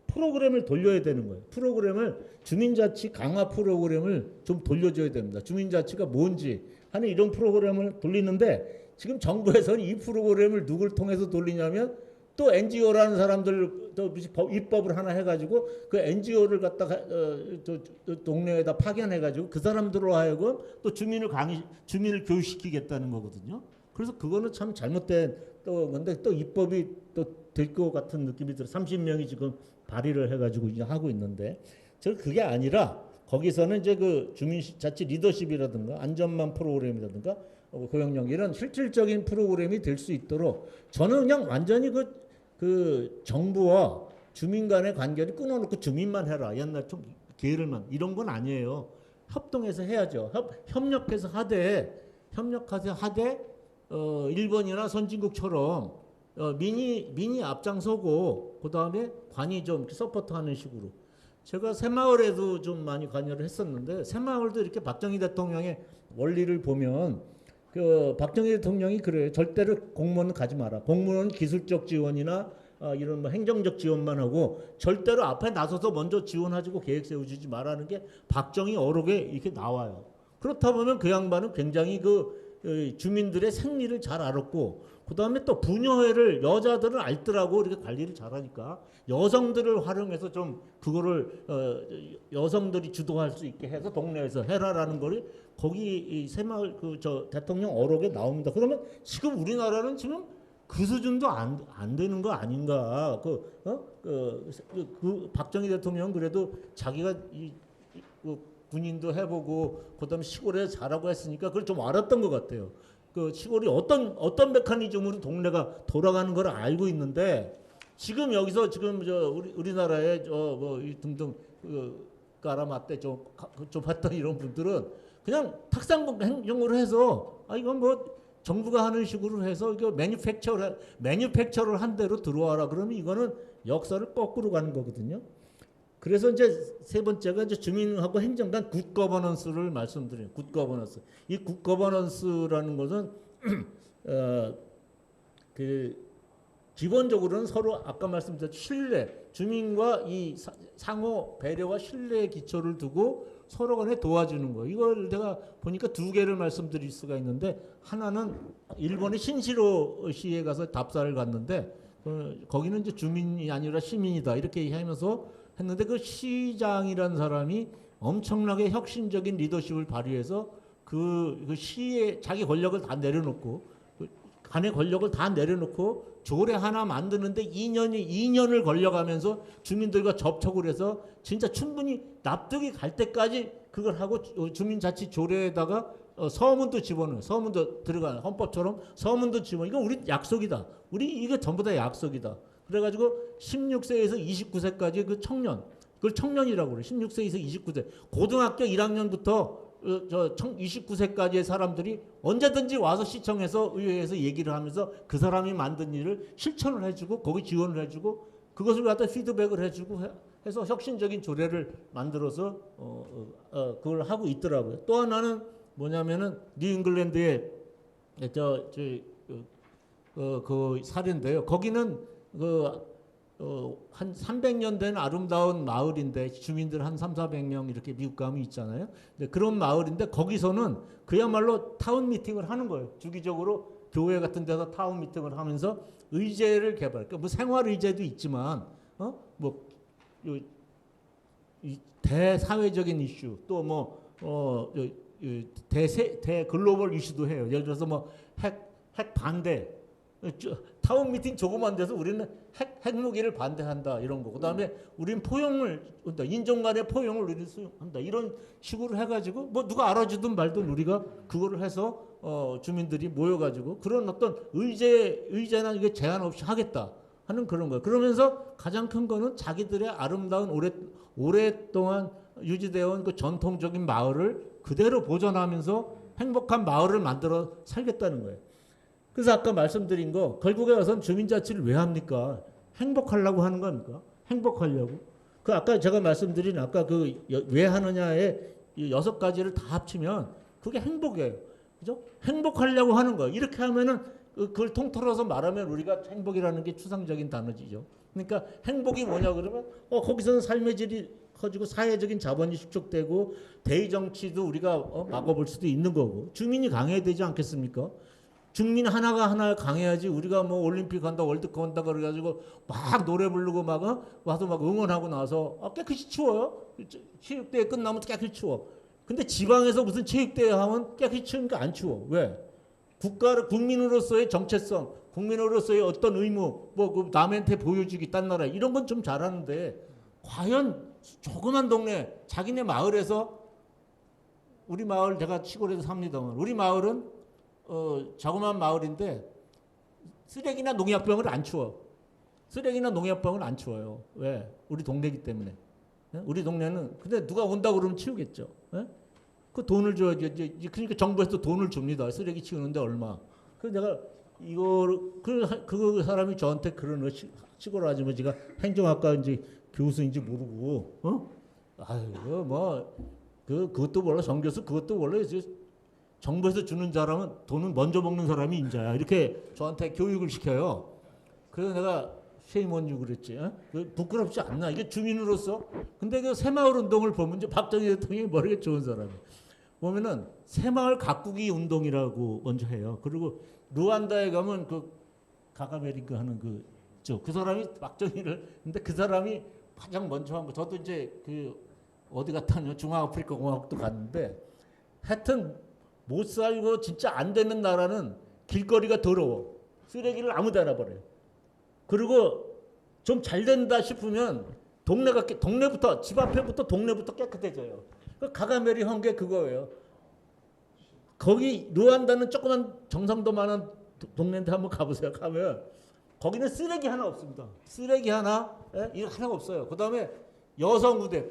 프로그램을 돌려야 되는 거예요. 프로그램을 주민자치 강화 프로그램을 좀 돌려줘야 됩니다. 주민자치가 뭔지 하는 이런 프로그램을 돌리는데 지금 정부에서는 이 프로그램을 누굴 통해서 돌리냐면 또 NGO라는 사람들 또 입법을 하나 해가지고 그 NGO를 갖다가 동네에다 파견해가지고 그 사람들로 하여금 또 주민을 교육시키겠다는 거거든요. 그래서 그거는 참 잘못된 또 건데 또 입법이 또 될 것 같은 느낌이 들어. 30명이 지금 발의를 해가지고 이제 하고 있는데 저 그게 아니라 거기서는 이제 그 주민자치 리더십이라든가 안전망 프로그램이라든가 고용령 이런 실질적인 프로그램이 될 수 있도록 저는 그냥 완전히 그 정부와 주민 간의 관계를 끊어놓고 주민만 해라. 옛날 좀 게으르만 이런 건 아니에요. 협동해서 해야죠. 협력해서 하되 일본이나 선진국처럼 민이 앞장서고 그 다음에 관이 좀 서포트하는 식으로. 제가 새마을에도 좀 많이 관여를 했었는데 새마을도 이렇게 박정희 대통령의 원리를 보면 그 박정희 대통령이 그래요. 절대로 공무원은 가지 마라. 공무원은 기술적 지원이나 이런 뭐 행정적 지원만 하고 절대로 앞에 나서서 먼저 지원하고 계획 세워주지 말라는 게 박정희 어록에 이렇게 나와요. 그렇다 보면 그 양반은 굉장히 그 주민들의 생리를 잘 알았고 그 다음에 또 부녀회를 여자들은 알더라고 이렇게 관리를 잘하니까 여성들을 활용해서 좀 그거를 여성들이 주도할 수 있게 해서 동네에서 해라라는 거를 거기 이 새마을 저 대통령 어록에 나옵니다. 그러면 지금 우리나라는 지금 그 수준도 안 되는 거 아닌가? 그 박정희 대통령 그래도 자기가 군인도 해보고 그다음에 시골에 자라고 했으니까 그걸 좀 알았던 것 같아요. 그 시골이 어떤 메커니즘으로 동네가 돌아가는 걸 알고 있는데 지금 여기서 지금 저 우리나라에 뭐 등등 까라마떼 좀 했던 이런 분들은 그냥 탁상 행정으로 해서 이건 뭐 정부가 하는 식으로 해서 이거 매뉴팩처를 한 대로 들어와라 그러면 이거는 역사를 거꾸로 가는 거거든요. 그래서 이제 세 번째가 이제 주민하고 행정단 굿거버넌스를 말씀드려요. 굿거버넌스. 이 굿거버넌스라는 것은 그 기본적으로는 서로 아까 말씀드렸듯이 신뢰, 주민과 이 상호 배려와 신뢰의 기초를 두고 서로 간에 도와주는 거. 이걸 내가 보니까 두 개를 말씀드릴 수가 있는데 하나는 일본의 신시로시에 가서 답사를 갔는데 거기는 이제 주민이 아니라 시민이다 이렇게 하면서 했는데 그 시장이라는 사람이 엄청나게 혁신적인 리더십을 발휘해서 그 시에 자기 권력을 다 내려놓고 간의 권력을 다 내려놓고 조례 하나 만드는데 2년을 걸려가면서 주민들과 접촉을 해서 진짜 충분히 납득이 갈 때까지 그걸 하고 주민자치 조례에다가 서문도 집어넣어요. 서문도 들어가는 헌법처럼 서문도 집어넣어요. 이건 우리 약속이다. 이게 전부 다 약속이다. 그래가지고 16세에서 29세까지 그 청년, 그걸 청년이라고 그래요. 16세에서 29세. 고등학교 1학년부터 29세까지의 사람들이 언제든지 와서 시청에서 의회에서 얘기를 하면서 그 사람이 만든 일을 실천을 해주고 거기 지원을 해주고 그것을 갖다 피드백을 해주고 해서 혁신적인 조례를 만들어서 그걸 하고 있더라고요. 또 하나는 뭐냐면은 뉴잉글랜드의 그 사례인데요. 거기는 한 300년 된 아름다운 마을인데 주민들 한 300~400명 이렇게 미국 가면 있잖아요. 근데 그런 마을인데 거기서는 그야말로 타운 미팅을 하는 거예요. 주기적으로 교회 같은 데서 타운 미팅을 하면서 의제를 개발. 그러니까 뭐 생활 의제도 있지만 이 대사회적인 이슈 또 대 글로벌 이슈도 해요. 예를 들어서 뭐 핵 반대. 타운 미팅 조그만 데서 우리는 핵무기를 반대한다 이런 거. 그다음에 우리는 포용을 인종 간의 포용을 우리는 수용한다 이런 식으로 해가지고 뭐 누가 알아주든 말든 우리가 그거를 해서 주민들이 모여가지고 그런 어떤 의제나 이게 제한 없이 하겠다 하는 그런 거예요. 그러면서 가장 큰 거는 자기들의 아름다운 오랫동안 유지되어 온 그 전통적인 마을을 그대로 보존하면서 행복한 마을을 만들어 살겠다는 거예요. 그래서 아까 말씀드린 거 결국에 와서는 주민자치를 왜 합니까? 행복하려고 하는 겁니까? 행복하려고. 그 아까 제가 말씀드린 아까 그 왜 하느냐의 이 6가지를 다 합치면 그게 행복이에요. 그죠? 행복하려고 하는 거예요. 이렇게 하면은 그걸 통틀어서 말하면 우리가 행복이라는 게 추상적인 단어지죠. 그러니까 행복이 뭐냐 그러면 거기서는 삶의 질이 커지고 사회적인 자본이 축적되고 대의 정치도 우리가 막아볼 수도 있는 거고 주민이 강해야 되지 않겠습니까? 주민 하나 강해야지 우리가 뭐 올림픽 한다 월드컵 한다 그래가지고 막 노래 부르고 와서 막 응원하고 나서 깨끗이 치워요. 체육대회 끝나면 깨끗이 치워. 근데 지방에서 무슨 체육대회 하면 깨끗이 치우니까 안 치워. 왜? 국민으로서의 정체성, 국민으로서의 어떤 의무, 그 남한테 보여주기, 딴 나라 이런 건 좀 잘하는데 과연 조그만 동네 자기네 마을에서 우리 마을 제가 시골에서 삽니다만 우리 마을은 자그마한 마을인데 쓰레기나 농약병을 안 치워. 쓰레기나 농약병을 안 치워요. 왜? 우리 동네이기 때문에. 우리 동네는 근데 누가 온다 그러면 치우겠죠. 그 돈을 줘야지. 그러니까 정부에서 돈을 줍니다. 쓰레기 치우는데 얼마. 그래서 내가 그 사람이 저한테 그런 시골 아주머니가 행정학과 이제 교수인지 모르고 그것도 몰라 정교수 그것도 몰라 정부에서 주는 사람은 돈은 먼저 먹는 사람이 인자야. 이렇게 저한테 교육을 시켜요. 그래서 내가 쉐이먼유 그랬지. 부끄럽지 않나. 이게 주민으로서. 근데 그 새마을 운동을 보면 이제 박정희 대통령이 머리가 좋은 사람이에요. 보면은 새마을 가꾸기 운동이라고 먼저 해요. 그리고 루안다에 가면 그 가가메리카 하는 그 사람이 박정희를 근데 그 사람이 가장 먼저 한 거. 저도 이제 어디 갔다냐 중앙아프리카 공화국도 갔는데 하여튼 못 살고 진짜 안 되는 나라는 길거리가 더러워. 쓰레기를 아무데나 버려요. 그리고 좀 잘 된다 싶으면 동네부터 집 앞에부터 동네부터 깨끗해져요. 가가메리 한 게 그거예요. 거기 루안다는 조그만 정상도만한 동네인데 한번 가보세요. 가면 거기는 쓰레기 하나 없습니다. 쓰레기 하나 이거 하나가 없어요. 그다음에 여성 우대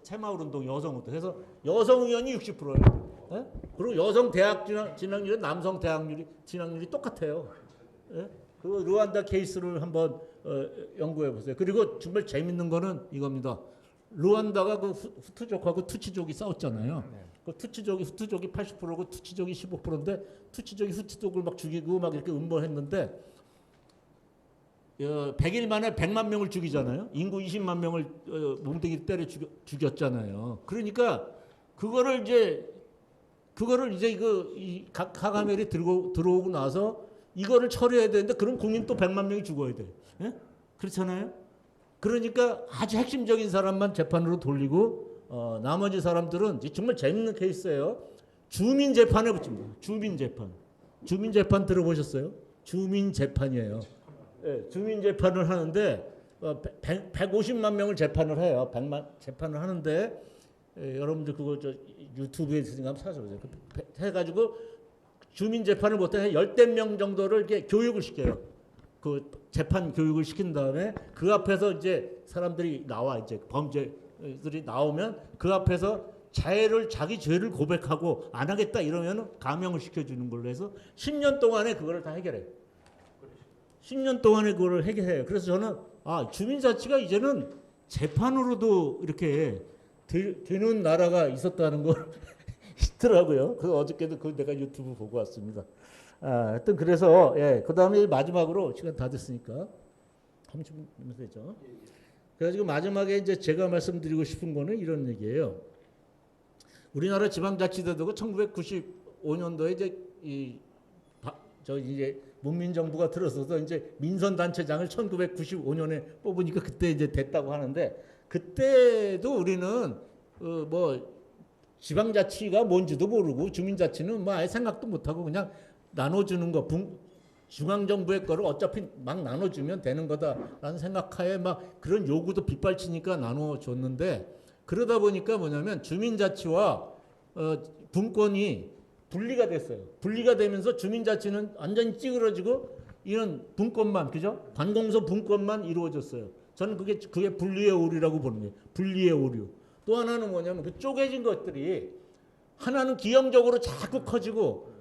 새마을 운동 여성 우대. 그래서 여성 의원이 60%예요. 그리고 여성 대학 진학률은 남성 대학 진학률이 똑같아요. 그 루안다 케이스를 한번 연구해 보세요. 그리고 정말 재밌는 거는 이겁니다. 루안다가 그 후투족하고 투치족이 싸웠잖아요. 그 투치족이 후투족이 80%고 투치족이 15%인데 투치족이 후투족을 막 죽이고 막 이렇게 음모했는데 100일 만에 100만 명을 죽이잖아요. 인구 20만 명을 몽둥이 때려 죽였잖아요. 그러니까 그거를 이제 가가멜이 들어오고 나서 이거를 처리해야 되는데 그럼 국민 또 100만 명이 죽어야 돼. 그렇잖아요. 그러니까 아주 핵심적인 사람만 재판으로 돌리고 나머지 사람들은 정말 재밌는 케이스예요. 주민 재판에 붙입니다. 주민 재판 들어보셨어요? 주민 재판이에요. 주민 재판을 하는데 150만 명을 재판을 해요. 100만 재판을 하는데 여러분들 그거 유튜브에 있으니까 한번 찾아보세요. 해가지고 주민 재판을 못해 10명 정도를 이렇게 교육을 시켜요. 그 재판 교육을 시킨 다음에 그 앞에서 이제 사람들이 나와 이제 범죄들이 나오면 그 앞에서 자기 죄를 고백하고 안 하겠다 이러면 감형을 시켜주는 걸로 해서 10년 동안에 그거를 다 해결해요. 10년 동안에 그거를 해결해요. 그래서 저는 주민자치가 이제는 재판으로도 이렇게 되는 나라가 있었다는 걸 있더라고요. 그 어저께도 그 내가 유튜브 보고 왔습니다. 하여튼 그래서 그 다음에 마지막으로 시간 다 됐으니까 30분 되죠. 그래가지고 마지막에 이제 제가 말씀드리고 싶은 거는 이런 얘기예요. 우리나라 지방자치제도가 1995년도에 이제 문민정부가 들어서서 이제 민선단체장을 1995년에 뽑으니까 그때 이제 됐다고 하는데, 그때도 우리는 뭐 지방자치가 뭔지도 모르고 주민자치는 뭐 아예 생각도 못하고 그냥 나눠주는 거, 중앙정부의 거를 어차피 막 나눠주면 되는 거다라는 생각하에 막 그런 요구도 빗발치니까 나눠줬는데, 그러다 보니까 뭐냐면 주민자치와 분권이 분리가 됐어요. 분리가 되면서 주민자치는 완전히 찌그러지고 이런 분권만, 그죠? 관공서 분권만 이루어졌어요. 저는 그게 분리의 오류라고 보는 거예요. 분리의 오류. 또 하나는 뭐냐면 그 쪼개진 것들이 하나는 기형적으로 자꾸 커지고,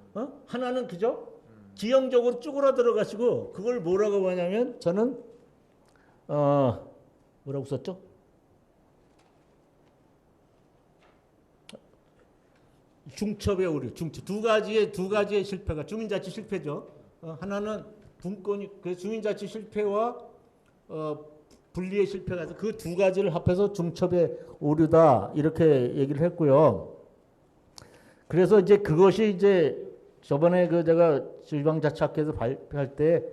하나는 그죠? 기형적으로 쭈그러들어가지고 그걸 뭐라고 하냐면 저는 뭐라고 썼죠? 중첩의 오류, 두 가지의 실패가 주민자치 실패죠. 하나는 분권이 그 주민자치 실패와 분리의 실패가 그 두 가지를 합해서 중첩의 오류다 이렇게 얘기를 했고요. 그래서 이제 그것이 이제 저번에 제가 지방자치학회에서 발표할 때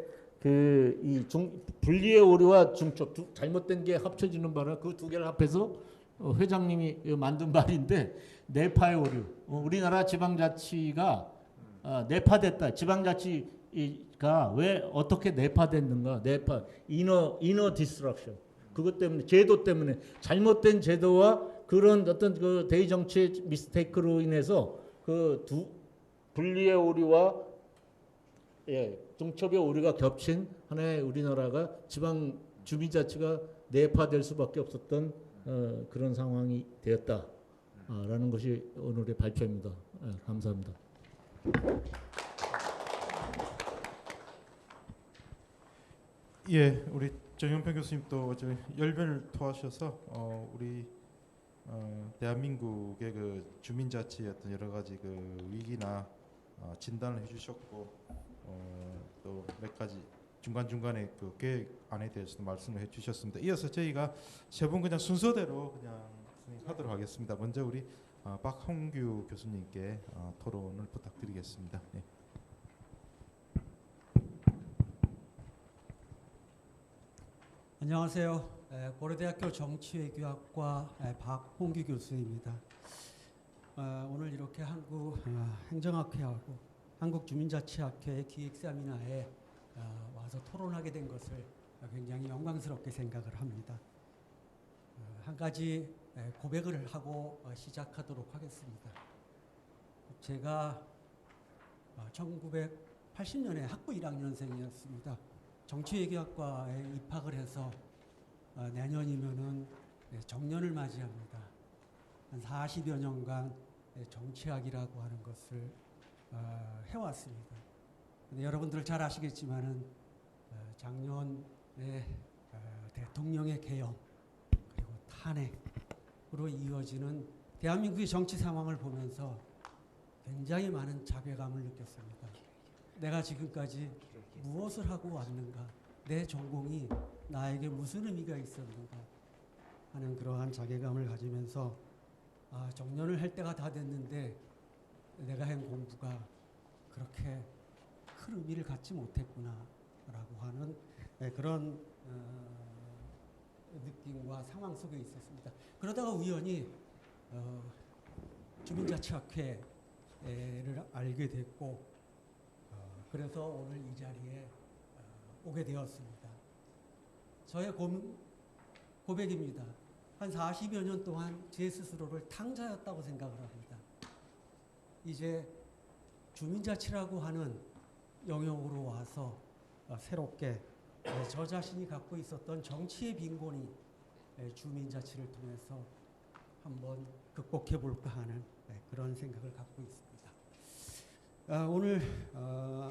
분리의 오류와 중첩 잘못된 게 합쳐지는 바람 그 두 개를 합해서 회장님이 만든 말인데, 내파의 오류. 우리나라 지방자치가 내파됐다. 지방자치가 왜 어떻게 내파됐는가? 이너 디스트럭션. 그것 때문에, 제도 때문에, 잘못된 제도와 그런 어떤 그 대의 정치의 미스테이크로 인해서 그 분리의 오류와 중첩의 오류가 겹친 하나의 우리나라가 주민자치가 내파될 수밖에 없었던 그런 상황이 되었다라는 것이 오늘의 발표입니다. 감사합니다. 예, 우리 정영평 교수님도 열변을 토하셔서 우리 대한민국의 그 주민자치의 어떤 여러 가지 그 위기나 진단을 해주셨고, 또 몇 가지 중간중간에 그 계획안에 대해서도 말씀을 해주셨습니다. 이어서 저희가 세 분 그냥 순서대로 그냥 하도록 하겠습니다. 먼저 우리 박홍규 교수님께 토론을 부탁드리겠습니다. 네. 안녕하세요. 고려대학교 정치외교학과 박홍규 교수입니다. 오늘 이렇게 한국 행정학회하고 한국주민자치학회 기획세미나에 와서 토론하게 된 것을 굉장히 영광스럽게 생각을 합니다. 한 가지 고백을 하고 시작하도록 하겠습니다. 제가 1980년에 학부 1학년생이었습니다. 정치외교학과에 입학을 해서 내년이면은 정년을 맞이합니다. 한 40여 년간 정치학이라고 하는 것을 해왔습니다. 근데 여러분들 잘 아시겠지만은 작년에 대통령의 개엄 그리고 탄핵으로 이어지는 대한민국의 정치 상황을 보면서 굉장히 많은 자괴감을 느꼈습니다. 내가 지금까지 무엇을 하고 왔는가? 내 전공이 나에게 무슨 의미가 있었는가? 하는 그러한 자괴감을 가지면서 정년을 할 때가 다 됐는데 내가 한 공부가 그렇게 큰 의미를 갖지 못했구나 라고 하는 그런 느낌과 상황 속에 있었습니다. 그러다가 우연히 주민자치학회를 알게 됐고 그래서 오늘 이 자리에 오게 되었습니다. 저의 고백입니다. 한 40여 년 동안 제 스스로를 탕자였다고 생각을 합니다. 이제 주민자치라고 하는 영역으로 와서 새롭게 저 자신이 갖고 있었던 정치의 빈곤이 주민자치를 통해서 한번 극복해 볼까 하는 그런 생각을 갖고 있습니다. 오늘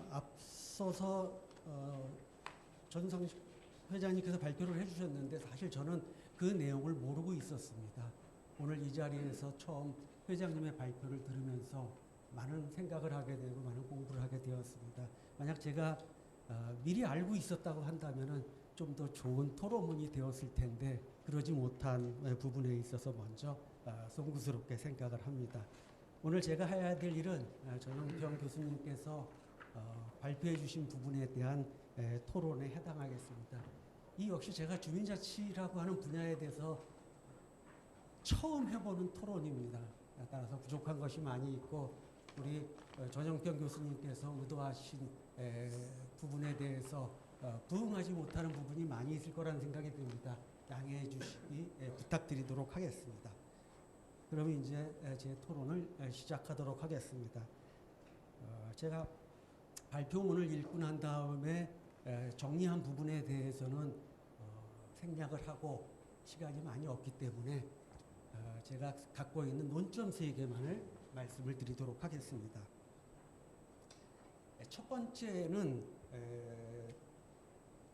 앞서서 전상식 회장님께서 발표를 해주셨는데 사실 저는 그 내용을 모르고 있었습니다. 오늘 이 자리에서 처음 회장님의 발표를 들으면서 많은 생각을 하게 되고 많은 공부를 하게 되었습니다. 만약 제가 미리 알고 있었다고 한다면은 좀 더 좋은 토론문이 되었을 텐데 그러지 못한 부분에 있어서 먼저 송구스럽게 생각을 합니다. 오늘 제가 해야 될 일은 전용평 교수님께서 발표해 주신 부분에 대한 토론에 해당하겠습니다. 이 역시 제가 주민자치라고 하는 분야에 대해서 처음 해보는 토론입니다. 따라서 부족한 것이 많이 있고 우리 전용평 교수님께서 의도하신 부분에 대해서 부응하지 못하는 부분이 많이 있을 거라는 생각이 듭니다. 양해해 주시기 부탁드리도록 하겠습니다. 그러면 이제 제 토론을 시작하도록 하겠습니다. 제가 발표문을 읽고 난 다음에 정리한 부분에 대해서는 생략을 하고 시간이 많이 없기 때문에 제가 갖고 있는 논점 3개만을 말씀을 드리도록 하겠습니다. 첫 번째는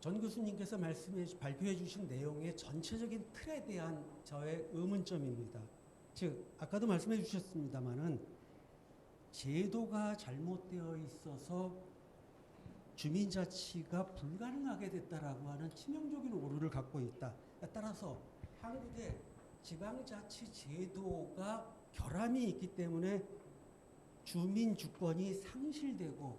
전 교수님께서 발표해 주신 내용의 전체적인 틀에 대한 저의 의문점입니다. 즉 아까도 말씀해 주셨습니다마는 제도가 잘못되어 있어서 주민자치가 불가능하게 됐다라고 하는 치명적인 오류를 갖고 있다. 따라서 한국의 지방자치 제도가 결함이 있기 때문에 주민 주권이 상실되고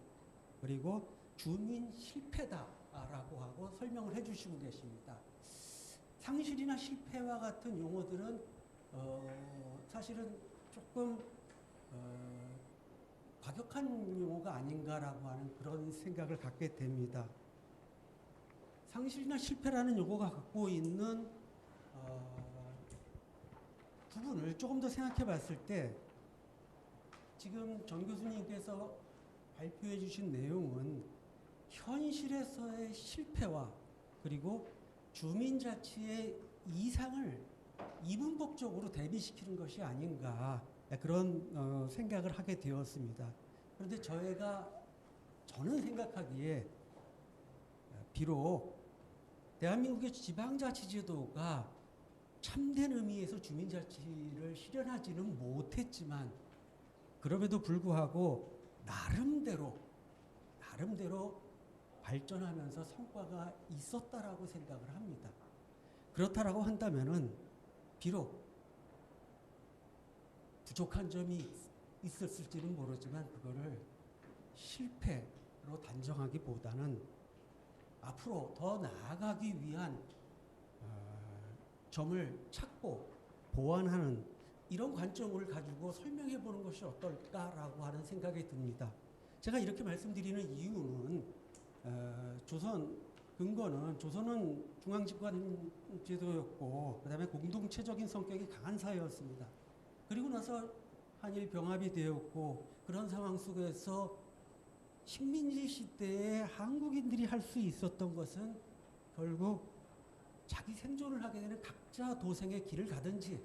그리고 주민 실패다라고 하고 설명을 해주시고 계십니다. 상실이나 실패와 같은 용어들은 사실은 조금 과격한 용어가 아닌가라고 하는 그런 생각을 갖게 됩니다. 상실이나 실패라는 용어가 갖고 있는 부분을 조금 더 생각해 봤을 때 지금 전 교수님께서 발표해 주신 내용은 현실에서의 실패와 그리고 주민자치의 이상을 이분법적으로 대비시키는 것이 아닌가 그런 생각을 하게 되었습니다. 그런데 저는 생각하기에 비록 대한민국의 지방자치제도가 참된 의미에서 주민자치를 실현하지는 못했지만 그럼에도 불구하고 나름대로 발전하면서 성과가 있었다라고 생각을 합니다. 그렇다라고 한다면은 비록 부족한 점이 있었을지는 모르지만 그거를 실패로 단정하기보다는 앞으로 더 나아가기 위한 점을 찾고 보완하는 이런 관점을 가지고 설명해 보는 것이 어떨까라고 하는 생각이 듭니다. 제가 이렇게 말씀드리는 이유는 근거는 조선은 중앙집권 제도였고 그다음에 공동체적인 성격이 강한 사회였습니다. 그리고 나서 한일 병합이 되었고 그런 상황 속에서 식민지 시대에 한국인들이 할 수 있었던 것은 결국 자기 생존을 하게 되는 각자 도생의 길을 가든지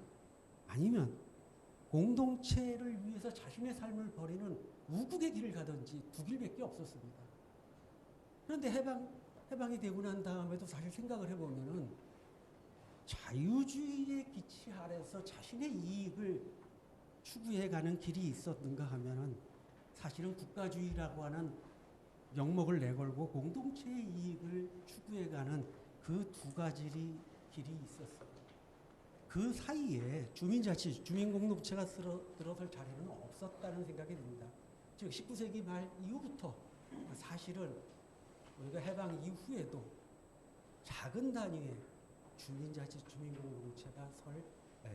아니면 공동체를 위해서 자신의 삶을 버리는 우국의 길을 가든지 두 길밖에 없었습니다. 그런데 해방이 되고 난 다음에도 사실 생각을 해보면은 자유주의의 기치 아래서 자신의 이익을 추구해가는 길이 있었는가 하면은 사실은 국가주의라고 하는 명목을 내걸고 공동체의 이익을 추구해가는 그 두 가지 길이 있었습니다. 그 사이에 주민자치, 주민공동체가 들어설 자리는 없었다는 생각이 듭니다. 즉 19세기 말 이후부터 사실은 우리가 해방 이후에도 작은 단위의 주민자치, 주민공동체가 설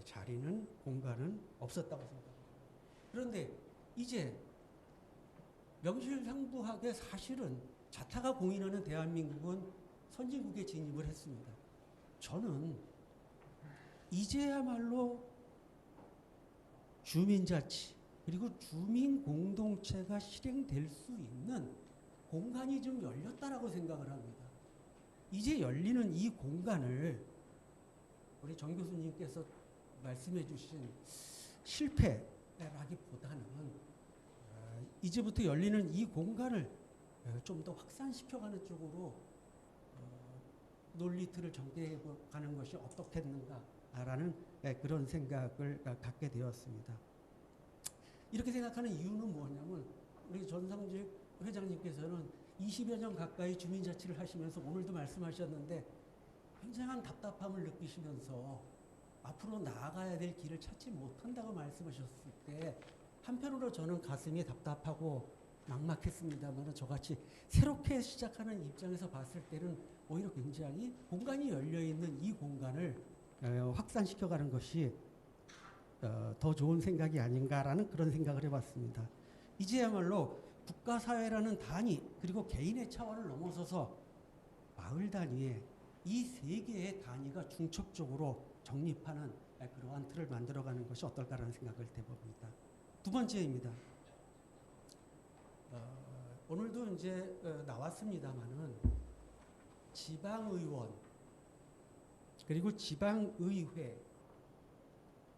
자리는 공간은 없었다고 생각합니다. 그런데 이제 명실상부하게 사실은 자타가 공인하는 대한민국은 선진국에 진입을 했습니다. 저는 이제야말로 주민자치 그리고 주민공동체가 실행될 수 있는 공간이 좀 열렸다라고 생각을 합니다. 이제 열리는 이 공간을 우리 정 교수님께서 말씀해 주신 실패라기보다는 이제부터 열리는 이 공간을 좀 더 확산시켜가는 쪽으로 논리틀을 정비해 가는 것이 어떻겠는가라는 그런 생각을 갖게 되었습니다. 이렇게 생각하는 이유는 뭐냐면 우리 전성직 회장님께서는 20여 년 가까이 주민자치를 하시면서 오늘도 말씀하셨는데 굉장한 답답함을 느끼시면서 앞으로 나아가야 될 길을 찾지 못한다고 말씀하셨을 때 한편으로 저는 가슴이 답답하고 막막했습니다만 저같이 새롭게 시작하는 입장에서 봤을 때는 오히려 굉장히 공간이 열려있는 이 공간을 확산시켜가는 것이 더 좋은 생각이 아닌가라는 그런 생각을 해봤습니다. 이제야말로 국가사회라는 단위 그리고 개인의 차원을 넘어서서 마을 단위에 이 세 개의 단위가 중첩적으로 정립하는 그러한 틀을 만들어가는 것이 어떨까라는 생각을 해봅니다. 두 번째입니다. 오늘도 이제 나왔습니다마는 지방의원 그리고 지방의회에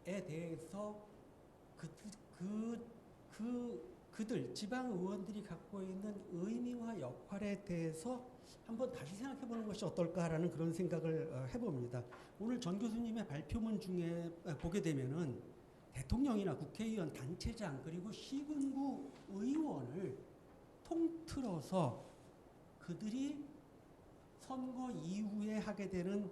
대해서 그들 지방의원들이 갖고 있는 의미와 역할에 대해서 한번 다시 생각해 보는 것이 어떨까라는 그런 생각을 해봅니다. 오늘 전 교수님의 발표문 중에 보게 되면은 대통령이나 국회의원, 단체장 그리고 시군구 의원을 통틀어서 그들이 선거 이후에 하게 되는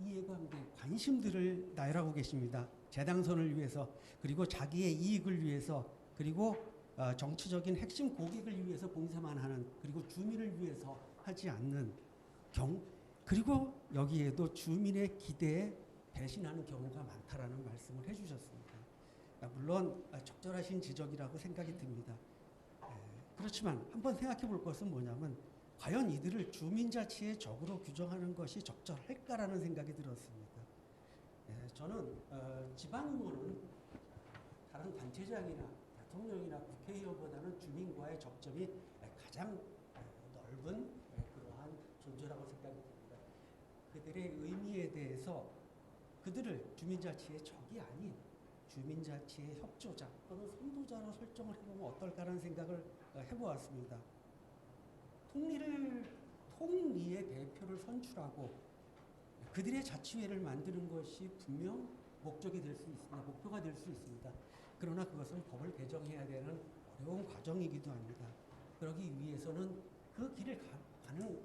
이해관계, 관심들을 나열하고 계십니다. 재당선을 위해서 그리고 자기의 이익을 위해서 그리고 정치적인 핵심 고객을 위해서 봉사만 하는 그리고 주민을 위해서 하지 않는 그리고 여기에도 주민의 기대에 배신하는 경우가 많다라는 말씀을 해주셨습니다. 물론 적절하신 지적이라고 생각이 듭니다. 그렇지만 한번 생각해 볼 것은 뭐냐면 과연 이들을 주민자치의 적으로 규정하는 것이 적절할까라는 생각이 들었습니다. 저는 지방의원은 다른 단체장이나 대통령이나 국회의원보다는 주민과의 접점이 가장 넓은 그러한 존재라고 생각이 듭니다. 그들의 의미에 대해서 그들을 주민자치의 적이 아닌 주민자치의 협조자 또는 선도자로 설정을 해보면 어떨까라는 생각을 해보았습니다. 통리의 대표를 선출하고 그들의 자치회를 만드는 것이 분명 목적이 될 수 있습니다. 목표가 될 수 있습니다. 그러나 그것은 법을 개정해야 되는 어려운 과정이기도 합니다. 그러기 위해서는 그 길을 가는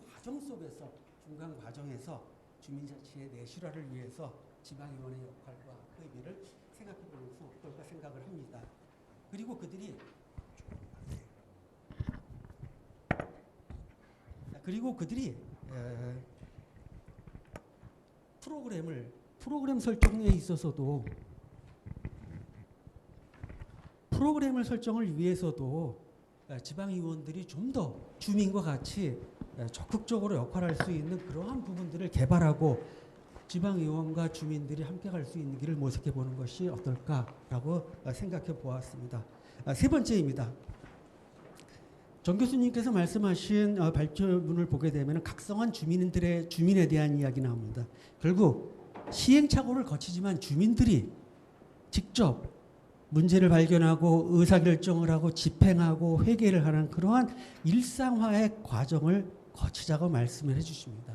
과정 속에서 중간 과정에서 주민자치의 내실화를 위해서 지방의원의 역할과 의미를 생각해 보면서 어떨까 생각을 합니다. 그리고 그들이 프로그램 설정에 있어서도 프로그램을 설정을 위해서도 지방의원들이 좀 더 주민과 같이 적극적으로 역할할 수 있는 그러한 부분들을 개발하고 지방의원과 주민들이 함께 갈 수 있는 길을 모색해 보는 것이 어떨까라고 생각해 보았습니다. 세 번째입니다. 정 교수님께서 말씀하신 발표문을 보게 되면 각성한 주민에 대한 이야기 나옵니다. 결국 시행착오를 거치지만 주민들이 직접 문제를 발견하고 의사결정을 하고 집행하고 회계를 하는 그러한 일상화의 과정을 거치자고 말씀을 해주십니다.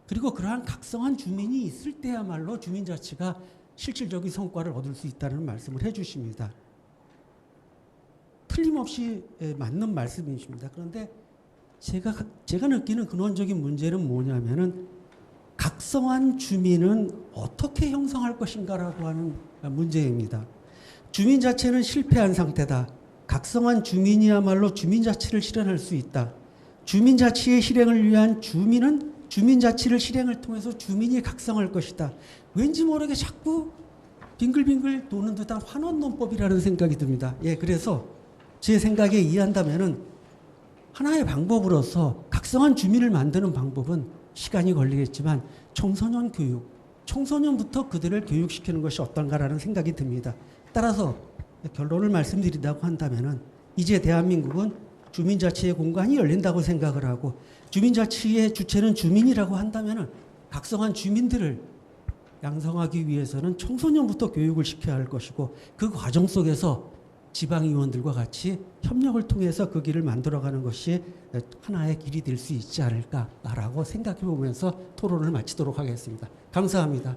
그리고 그러한 각성한 주민이 있을 때야말로 주민자치가 실질적인 성과를 얻을 수 있다는 말씀을 해주십니다. 틀림없이 맞는 말씀이십니다. 그런데 제가 느끼는 근원적인 문제는 뭐냐면은 각성한 주민은 어떻게 형성할 것인가라고 하는 문제입니다. 주민자치는 실패한 상태다. 각성한 주민이야말로 주민자치를 실현할 수 있다. 주민자치의 실행을 위한 주민은 주민자치를 실행을 통해서 주민이 각성할 것이다. 왠지 모르게 자꾸 빙글빙글 도는 듯한 환원논법이라는 생각이 듭니다. 그래서 제 생각에 이해한다면은 하나의 방법으로서 각성한 주민을 만드는 방법은 시간이 걸리겠지만 청소년 교육, 청소년부터 그들을 교육시키는 것이 어떤가라는 생각이 듭니다. 따라서 결론을 말씀드린다고 한다면은 이제 대한민국은 주민자치의 공간이 열린다고 생각을 하고 주민자치의 주체는 주민이라고 한다면은 각성한 주민들을 양성하기 위해서는 청소년부터 교육을 시켜야 할 것이고 그 과정 속에서 지방의원들과 같이 협력을 통해서 그 길을 만들어가는 것이 하나의 길이 될 수 있지 않을까라고 생각해 보면서 토론을 마치도록 하겠습니다. 감사합니다.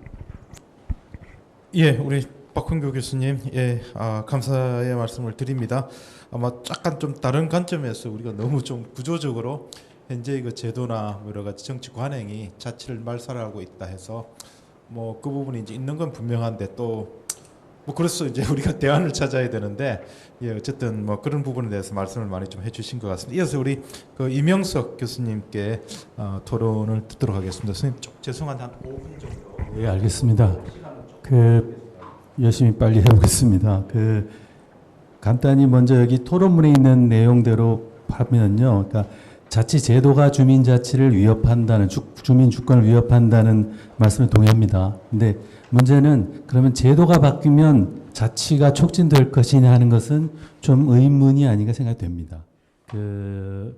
예, 우리 박헌규 교수님, 예, 감사의 말씀을 드립니다. 아마 약간 좀 다른 관점에서 우리가 너무 좀 구조적으로 현재 그 제도나 여러 가지 정치 관행이 자치를 말살하고 있다 해서 뭐 그 부분이 이제 있는 건 분명한데 또 뭐 그래서 이제 우리가 대안을 찾아야 되는데, 예, 어쨌든 뭐 그런 부분에 대해서 말씀을 많이 좀 해주신 것 같습니다. 이어서 우리 그 이명석 교수님께 토론을 듣도록 하겠습니다. 선생님, 죄송한데 한 5분 정도. 예, 알겠습니다. 열심히 빨리 해보겠습니다. 간단히 먼저 여기 토론문에 있는 내용대로 하면요, 그러니까 자치 제도가 주민 자치를 위협한다는, 주민 주권을 위협한다는 말씀에 동의합니다. 근데 문제는 그러면 제도가 바뀌면 자치가 촉진될 것이냐 하는 것은 좀 의문이 아닌가 생각됩니다.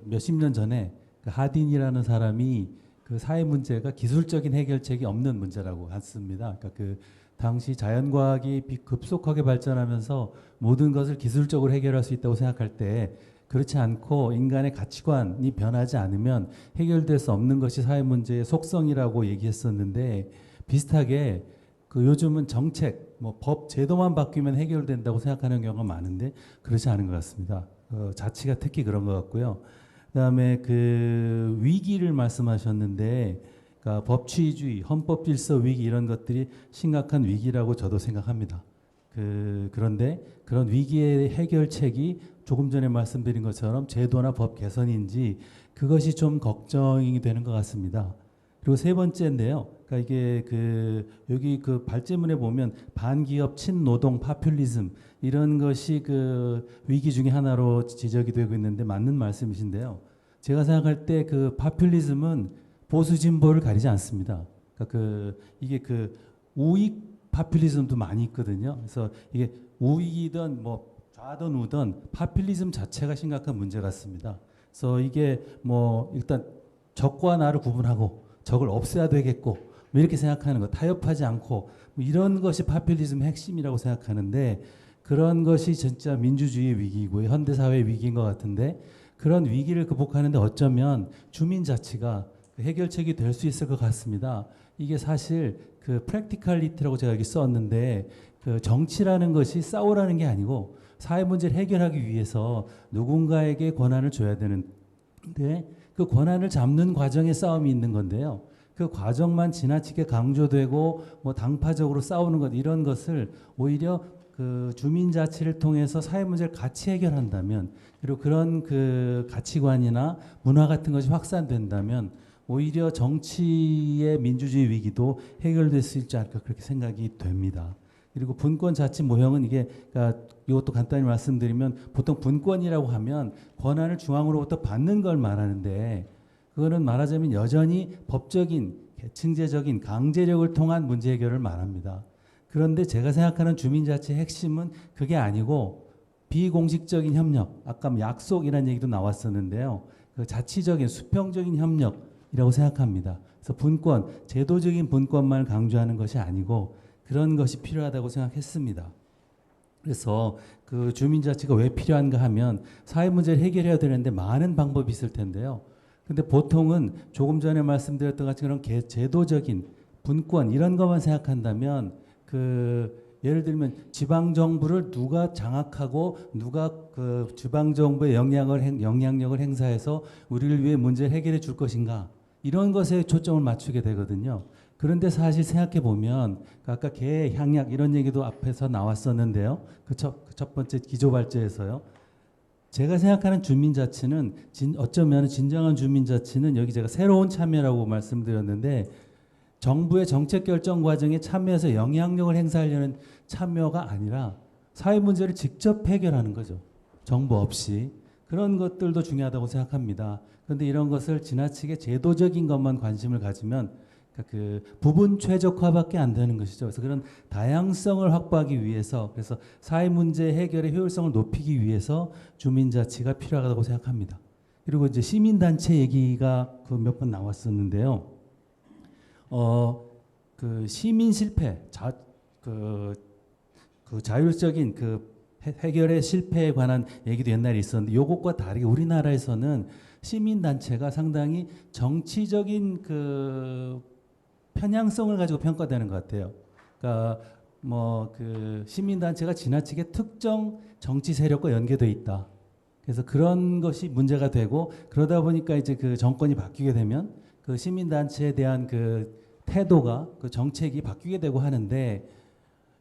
몇십 년 전에 하딘이라는 사람이 그 사회 문제가 기술적인 해결책이 없는 문제라고 했습니다. 그러니까 당시 자연과학이 급속하게 발전하면서 모든 것을 기술적으로 해결할 수 있다고 생각할 때 그렇지 않고 인간의 가치관이 변하지 않으면 해결될 수 없는 것이 사회 문제의 속성이라고 얘기했었는데, 비슷하게 요즘은 정책, 법 제도만 바뀌면 해결된다고 생각하는 경우가 많은데 그렇지 않은 것 같습니다. 자치가 특히 그런 것 같고요. 그다음에 위기를 말씀하셨는데, 그러니까 법치주의, 헌법 질서 위기 이런 것들이 심각한 위기라고 저도 생각합니다. 그런데 그런 위기의 해결책이 조금 전에 말씀드린 것처럼 제도나 법 개선인지 그것이 좀 걱정이 되는 것 같습니다. 그리고 세 번째인데요. 그러니까 이게 여기 발제문에 보면 반기업, 친노동, 파퓰리즘 이런 것이 위기 중에 하나로 지적이 되고 있는데 맞는 말씀이신데요. 제가 생각할 때 파퓰리즘은 보수 진보를 가리지 않습니다. 그러니까 이게 우익 파퓰리즘도 많이 있거든요. 그래서 이게 우익이든 좌든 우든 파퓰리즘 자체가 심각한 문제 같습니다. 그래서 이게 일단 적과 나를 구분하고 적을 없애야 되겠고 이렇게 생각하는 것, 타협하지 않고 이런 것이 파퓰리즘의 핵심이라고 생각하는데, 그런 것이 진짜 민주주의의 위기고 현대사회의 위기인 것 같은데, 그런 위기를 극복하는데 어쩌면 주민자치가 해결책이 될 수 있을 것 같습니다. 이게 사실 프랙티컬리티라고 제가 여기 썼는데, 정치라는 것이 싸우라는 게 아니고 사회 문제를 해결하기 위해서 누군가에게 권한을 줘야 되는데 그 권한을 잡는 과정에 싸움이 있는 건데요. 그 과정만 지나치게 강조되고 당파적으로 싸우는 것, 이런 것을 오히려 주민자치를 통해서 사회 문제를 같이 해결한다면, 그리고 그런 가치관이나 문화 같은 것이 확산된다면 오히려 정치의 민주주의 위기도 해결될 수 있지 않을까 그렇게 생각이 됩니다. 그리고 분권 자치 모형은 그러니까 이것도 간단히 말씀드리면, 보통 분권이라고 하면 권한을 중앙으로부터 받는 걸 말하는데, 그거는 말하자면 여전히 법적인, 계층제적인 강제력을 통한 문제 해결을 말합니다. 그런데 제가 생각하는 주민자치의 핵심은 그게 아니고 비공식적인 협력, 아까 약속이라는 얘기도 나왔었는데요. 자치적인 수평적인 협력이라고 생각합니다. 그래서 분권, 제도적인 분권만을 강조하는 것이 아니고 그런 것이 필요하다고 생각했습니다. 그래서 주민자치가 왜 필요한가 하면 사회 문제를 해결해야 되는데 많은 방법이 있을 텐데요. 근데 보통은 조금 전에 말씀드렸던 같이 그런 제도적인 분권 이런 것만 생각한다면 예를 들면 지방 정부를 누가 장악하고 누가 지방 정부의 영향력을 행사해서 우리를 위해 문제를 해결해 줄 것인가, 이런 것에 초점을 맞추게 되거든요. 그런데 사실 생각해 보면 아까 개, 향약 이런 얘기도 앞에서 나왔었는데요. 첫 번째 기조 발제에서요. 제가 생각하는 주민자치는 어쩌면 진정한 주민자치는 여기 제가 새로운 참여라고 말씀드렸는데, 정부의 정책 결정 과정에 참여해서 영향력을 행사하려는 참여가 아니라 사회 문제를 직접 해결하는 거죠. 정부 없이. 그런 것들도 중요하다고 생각합니다. 그런데 이런 것을 지나치게 제도적인 것만 관심을 가지면 부분 최적화밖에 안 되는 것이죠. 그래서 그런 다양성을 확보하기 위해서, 그래서 사회 문제 해결의 효율성을 높이기 위해서 주민자치가 필요하다고 생각합니다. 그리고 이제 시민단체 얘기가 몇 번 나왔었는데요. 시민 실패, 자율적인 해결의 실패에 관한 얘기도 옛날에 있었는데 요것과 다르게 우리나라에서는 시민단체가 상당히 정치적인 그 편향성을 가지고 평가되는 것 같아요. 그러니까 뭐 그 시민단체가 지나치게 특정 정치 세력과 연계돼 있다. 그래서 그런 것이 문제가 되고 그러다 보니까 이제 그 정권이 바뀌게 되면 그 시민단체에 대한 그 태도가 그 정책이 바뀌게 되고 하는데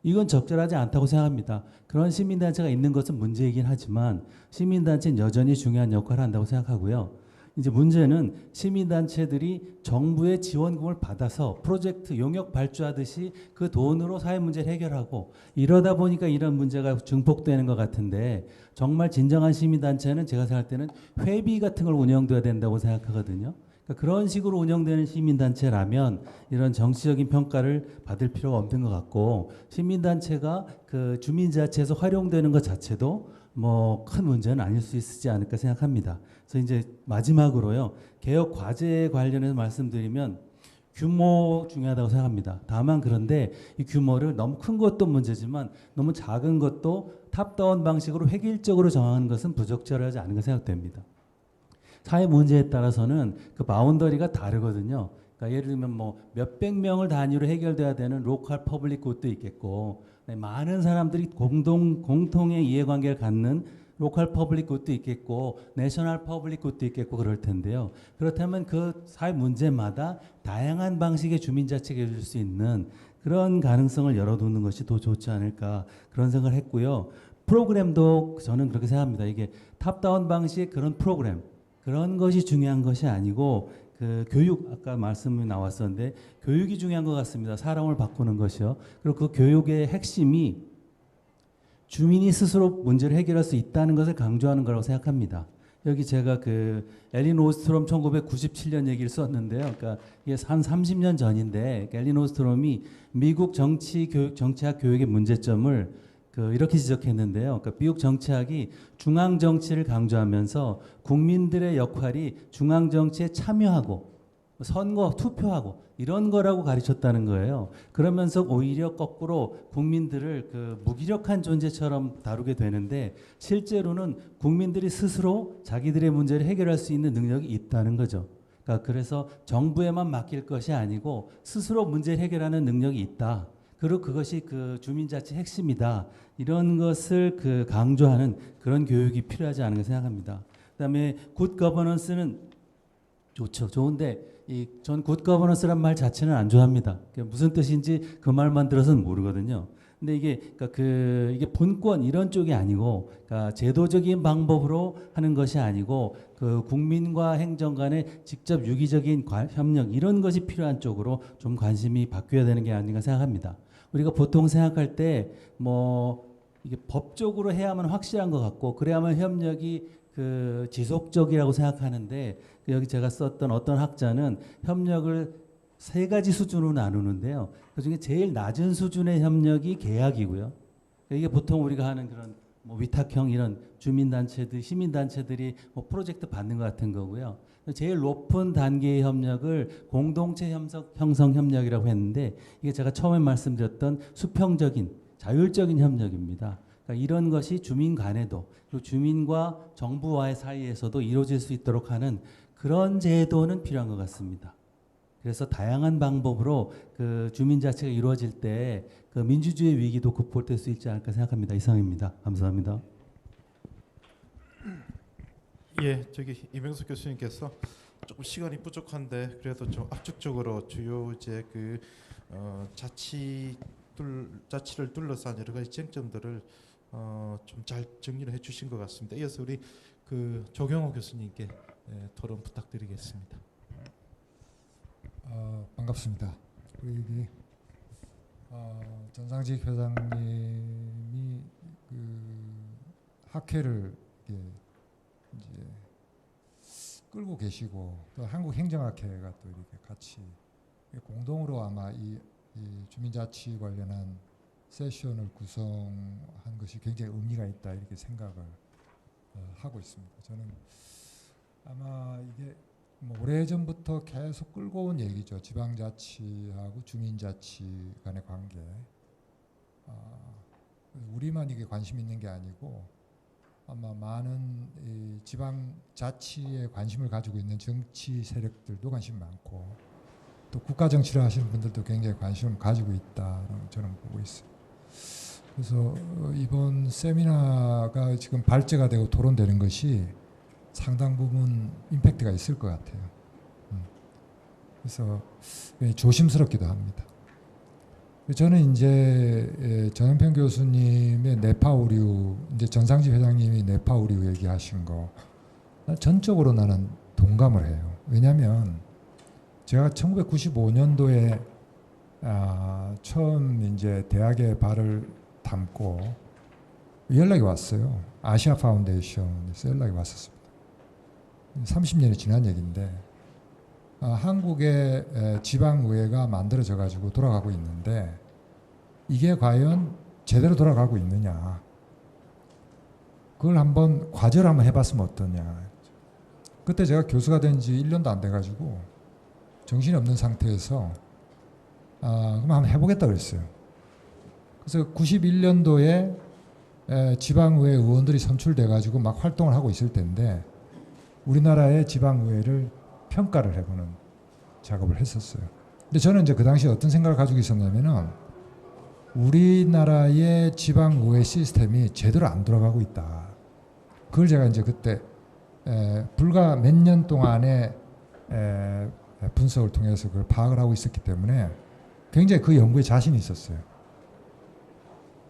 이건 적절하지 않다고 생각합니다. 그런 시민단체가 있는 것은 문제이긴 하지만 시민단체는 여전히 중요한 역할을 한다고 생각하고요. 이제 문제는 시민단체들이 정부의 지원금을 받아서 프로젝트 용역 발주하듯이 그 돈으로 사회 문제를 해결하고 이러다 보니까 이런 문제가 증폭되는 것 같은데 정말 진정한 시민단체는 제가 생각할 때는 회비 같은 걸 운영돼야 된다고 생각하거든요. 그러니까 그런 식으로 운영되는 시민단체라면 이런 정치적인 평가를 받을 필요가 없는 것 같고 시민단체가 그 주민자치에서 활용되는 것 자체도 뭐 큰 문제는 아닐 수 있지 않을까 생각합니다. 그래서 이제 마지막으로요. 개혁 과제에 관련해서 말씀드리면 규모 중요하다고 생각합니다. 다만 그런데 이 규모를 너무 큰 것도 문제지만 너무 작은 것도 탑다운 방식으로 획일적으로 정하는 것은 부적절하지 않은 거 생각됩니다. 사회 문제에 따라서는 그 바운더리가 다르거든요. 그러니까 예를 들면 뭐 몇백 명을 단위로 해결돼야 되는 로컬 퍼블릭 굿도 있겠고 많은 사람들이 공통의 이해관계를 갖는 로컬 퍼블릭 굿도 있겠고 내셔널 퍼블릭 굿도 있겠고 그럴 텐데요. 그렇다면 그 사회 문제마다 다양한 방식의 주민자치가 이룰 수 있는 그런 가능성을 열어두는 것이 더 좋지 않을까 그런 생각을 했고요. 프로그램도 저는 그렇게 생각합니다. 이게 탑다운 방식의 그런 프로그램 그런 것이 중요한 것이 아니고 그 교육 아까 말씀이 나왔었는데 교육이 중요한 것 같습니다. 사람을 바꾸는 것이요. 그리고 그 교육의 핵심이 주민이 스스로 문제를 해결할 수 있다는 것을 강조하는 거라고 생각합니다. 여기 제가 그 엘린 오스트롬 1997년 얘기를 썼는데요. 그러니까 이게 한 30년 전인데 엘린 오스트롬이 미국 정치학 교육의 문제점을 이렇게 지적했는데요. 그러니까 미국 정치학이 중앙 정치를 강조하면서 국민들의 역할이 중앙 정치에 참여하고 선거, 투표하고 이런 거라고 가르쳤다는 거예요. 그러면서 오히려 거꾸로 국민들을 그 무기력한 존재처럼 다루게 되는데 실제로는 국민들이 스스로 자기들의 문제를 해결할 수 있는 능력이 있다는 거죠. 그러니까 그래서 정부에만 맡길 것이 아니고 스스로 문제를 해결하는 능력이 있다. 그리고 그것이 그 주민자치 핵심이다. 이런 것을 그 강조하는 그런 교육이 필요하지 않은가 생각합니다. 그다음에 굿 거버넌스는 좋죠. 좋은데 전 굿 거버넌스란 말 자체는 안 좋아합니다. 무슨 뜻인지 그 말만 들어서는 모르거든요. 근데 이게 본권 이런 쪽이 아니고 그러니까 제도적인 방법으로 하는 것이 아니고 그 국민과 행정 간의 직접 유기적인 협력 이런 것이 필요한 쪽으로 좀 관심이 바뀌어야 되는 게 아닌가 생각합니다. 우리가 보통 생각할 때 뭐 이게 법적으로 해야만 확실한 것 같고 그래야만 협력이 그 지속적이라고 생각하는데 여기 제가 썼던 어떤 학자는 협력을 세 가지 수준으로 나누는데요. 그중에 제일 낮은 수준의 협력이 계약이고요. 이게 보통 우리가 하는 그런 뭐 위탁형 이런 주민단체들, 시민단체들이 뭐 프로젝트 받는 것 같은 거고요. 제일 높은 단계의 협력을 공동체 형성 협력이라고 했는데 이게 제가 처음에 말씀드렸던 수평적인 자율적인 협력입니다. 그러니까 이런 것이 주민 간에도 그리고 주민과 정부와의 사이에서도 이루어질 수 있도록 하는 그런 제도는 필요한 것 같습니다. 그래서 다양한 방법으로 그 주민자치가 이루어질 때 그 민주주의 위기도 극복될 수 있지 않을까 생각합니다. 이상입니다. 감사합니다. 예, 저기 이명숙 교수님께서 조금 시간이 부족한데 그래도 좀 압축적으로 주요 이제 그 자치를 둘러싼 여러 가지 쟁점들을 좀 잘 정리를 해주신 것 같습니다. 이어서 우리 그 조경호 교수님께 토론 부탁드리겠습니다. 반갑습니다. 여기 전상직 회장님이 그 학회를 이제 끌고 계시고 또 한국행정학회가 또 이렇게 같이 공동으로 아마 이 주민자치 관련한 세션을 구성한 것이 굉장히 의미가 있다 이렇게 생각을 하고 있습니다. 저는 아마 이게 뭐 오래전부터 계속 끌고 온 얘기죠. 지방자치하고 주민자치 간의 관계. 우리만 이게 관심 있는 게 아니고 아마 많은 이 지방 자치에 관심을 가지고 있는 정치 세력들도 관심 많고 또 국가 정치를 하시는 분들도 굉장히 관심을 가지고 있다라고 저는 보고 있어요. 그래서 이번 세미나가 지금 발제가 되고 토론되는 것이 상당 부분 임팩트가 있을 것 같아요. 그래서 조심스럽기도 합니다. 저는 이제 전현평 교수님의 뇌파오류, 이제 전상집 회장님이 뇌파오류 얘기하신 거 전적으로 나는 동감을 해요. 왜냐하면 제가 1995년도에 처음 이제 대학에 발을 담고 연락이 왔어요. 아시아 파운데이션에서 연락이 왔었습니다. 30년이 지난 얘기인데 한국의 지방의회가 만들어져 가지고 돌아가고 있는데 이게 과연 제대로 돌아가고 있느냐, 그걸 한번 과제를 한번 해봤으면 어떠냐. 그때 제가 교수가 된 지 1년도 안 돼가지고 정신이 없는 상태에서 그럼 한번 해보겠다 그랬어요. 그래서 91년도에 지방의회 의원들이 선출돼 가지고 막 활동을 하고 있을 텐데 우리나라의 지방의회를 평가를 해보는 작업을 했었어요. 근데 저는 이제 그 당시에 어떤 생각을 가지고 있었냐면은 우리나라의 지방의회 시스템이 제대로 안 돌아가고 있다. 그걸 제가 이제 그때 불과 몇 년 동안의 분석을 통해서 그걸 파악을 하고 있었기 때문에 굉장히 그 연구에 자신이 있었어요.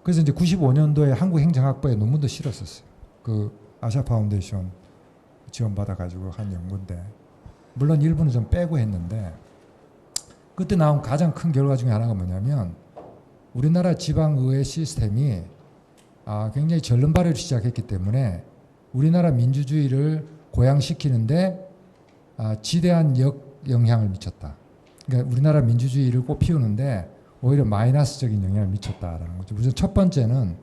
그래서 이제 95년도에 한국행정학부에 논문도 실었었어요. 그 아시아 파운데이션 지원받아가지고 한 연구인데 물론 일부는 좀 빼고 했는데 그때 나온 가장 큰 결과 중에 하나가 뭐냐면 우리나라 지방의회 시스템이 굉장히 절름발이를 시작했기 때문에 우리나라 민주주의를 고양시키는데 지대한 역영향을 미쳤다. 그러니까 우리나라 민주주의를 꽃피우는데 오히려 마이너스적인 영향을 미쳤다라는 거죠. 우선 첫 번째는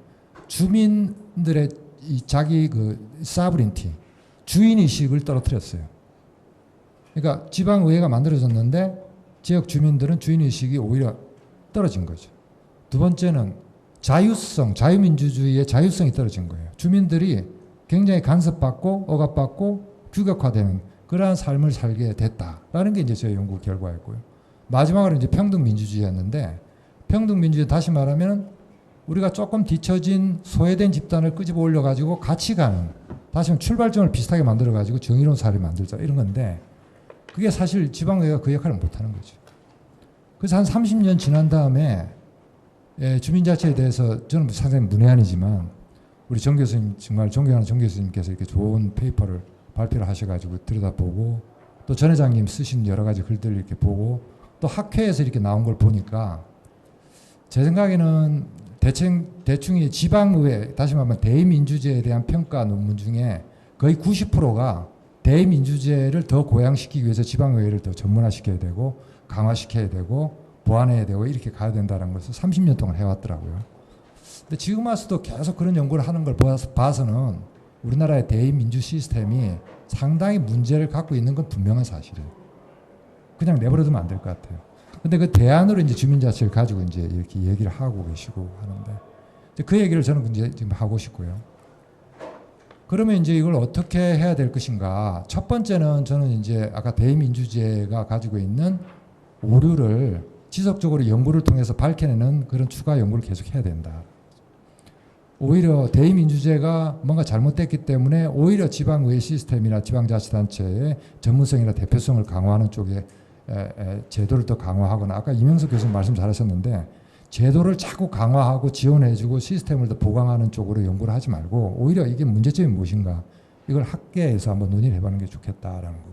주민들의 자기 그 사브린티, 주인의식을 떨어뜨렸어요. 그러니까 지방의회가 만들어졌는데 지역 주민들은 주인의식이 오히려 떨어진 거죠. 두 번째는 자유성, 자유민주주의의 자유성이 떨어진 거예요. 주민들이 굉장히 간섭받고 억압받고 규격화되는 그러한 삶을 살게 됐다라는 게 이제 제 연구 결과였고요. 마지막으로 이제 평등민주주의였는데 평등민주주의 다시 말하면 우리가 조금 뒤처진 소외된 집단을 끄집어 올려가지고 같이 가는, 다시 말하면 출발점을 비슷하게 만들어가지고 정의로운 사회를 만들자 이런 건데 그게 사실 지방의회가 그 역할을 못하는 거죠. 그래서 한 30년 지난 다음에 주민자치에 대해서 저는 상당히 문외한이지만 우리 정 교수님, 정말 존경하는 정 교수님께서 이렇게 좋은 페이퍼를 발표를 하셔가지고 들여다보고 또 전 회장님 쓰신 여러 가지 글들을 이렇게 보고 또 학회에서 이렇게 나온 걸 보니까 제 생각에는 대충 이 지방의회, 다시 말하면 대의민주제에 대한 평가 논문 중에 거의 90%가 대의민주제를 더 고양시키기 위해서 지방의회를 더 전문화시켜야 되고 강화시켜야 되고 보완해야 되고 이렇게 가야 된다는 것을 30년 동안 해왔더라고요. 근데 지금 와서도 계속 그런 연구를 하는 걸 봐서는 우리나라의 대의민주 시스템이 상당히 문제를 갖고 있는 건 분명한 사실이에요. 그냥 내버려두면 안 될 것 같아요. 근데 그 대안으로 이제 주민자치를 가지고 이제 이렇게 얘기를 하고 계시고 하는데 그 얘기를 저는 이제 지금 하고 싶고요. 그러면 이제 이걸 어떻게 해야 될 것인가? 첫 번째는 저는 이제 아까 대의민주제가 가지고 있는 오류를 지속적으로 연구를 통해서 밝혀내는 그런 추가 연구를 계속 해야 된다. 오히려 대의민주제가 뭔가 잘못됐기 때문에 오히려 지방의회 시스템이나 지방자치단체의 전문성이나 대표성을 강화하는 쪽에 제도를 더 강화하거나 아까 이명석 교수님 말씀 잘하셨는데 제도를 자꾸 강화하고 지원해주고 시스템을 더 보강하는 쪽으로 연구를 하지 말고 오히려 이게 문제점이 무엇인가 이걸 학계에서 한번 논의를 해보는 게 좋겠다라는 거.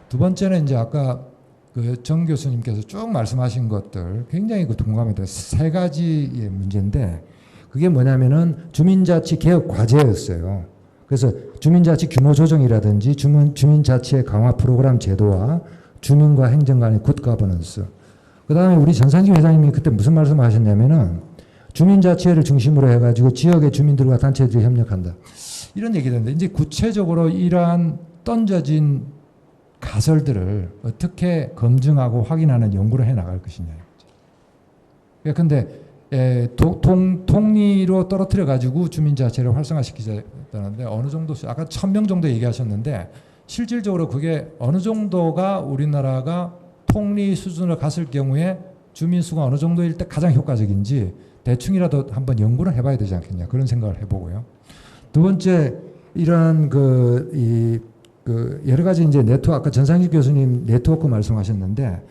두 번째는 이제 아까 그 정 교수님께서 쭉 말씀하신 것들 굉장히 그 동감에 대해서 세 가지의 문제인데 그게 뭐냐면은 주민자치 개혁 과제였어요. 그래서 주민자치 규모 조정이라든지 주민자치의 강화 프로그램 제도와 주민과 행정 간의 굿 거버넌스. 그 다음에 우리 전상진 회장님이 그때 무슨 말씀을 하셨냐면은 주민자치회를 중심으로 해가지고 지역의 주민들과 단체들이 협력한다. 이런 얘기를 했는데 이제 구체적으로 이러한 던져진 가설들을 어떻게 검증하고 확인하는 연구를 해 나갈 것이냐. 근데 통리로 떨어뜨려 가지고 주민 자체를 활성화시키자는데 어느 정도 아까 1,000명 정도 얘기하셨는데 실질적으로 그게 어느 정도가 우리나라가 통리 수준으로 갔을 경우에 주민 수가 어느 정도일 때 가장 효과적인지 대충이라도 한번 연구를 해봐야 되지 않겠냐 그런 생각을 해보고요. 두 번째 이런 그 여러 가지 이제 네트워크 아까 전상식 교수님 네트워크 말씀하셨는데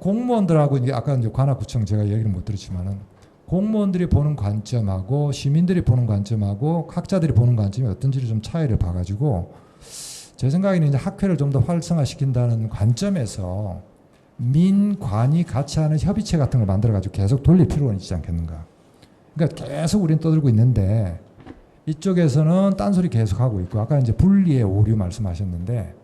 공무원들하고 이제 아까 이제 관악구청 제가 얘기를 못 들었지만은 공무원들이 보는 관점하고 시민들이 보는 관점하고 학자들이 보는 관점이 어떤지를 좀 차이를 봐가지고 제 생각에는 이제 학회를 좀 더 활성화시킨다는 관점에서 민관이 같이 하는 협의체 같은 걸 만들어가지고 계속 돌릴 필요가 있지 않겠는가. 그러니까 계속 우리는 떠들고 있는데 이쪽에서는 딴소리 계속 하고 있고 아까 이제 분리의 오류 말씀하셨는데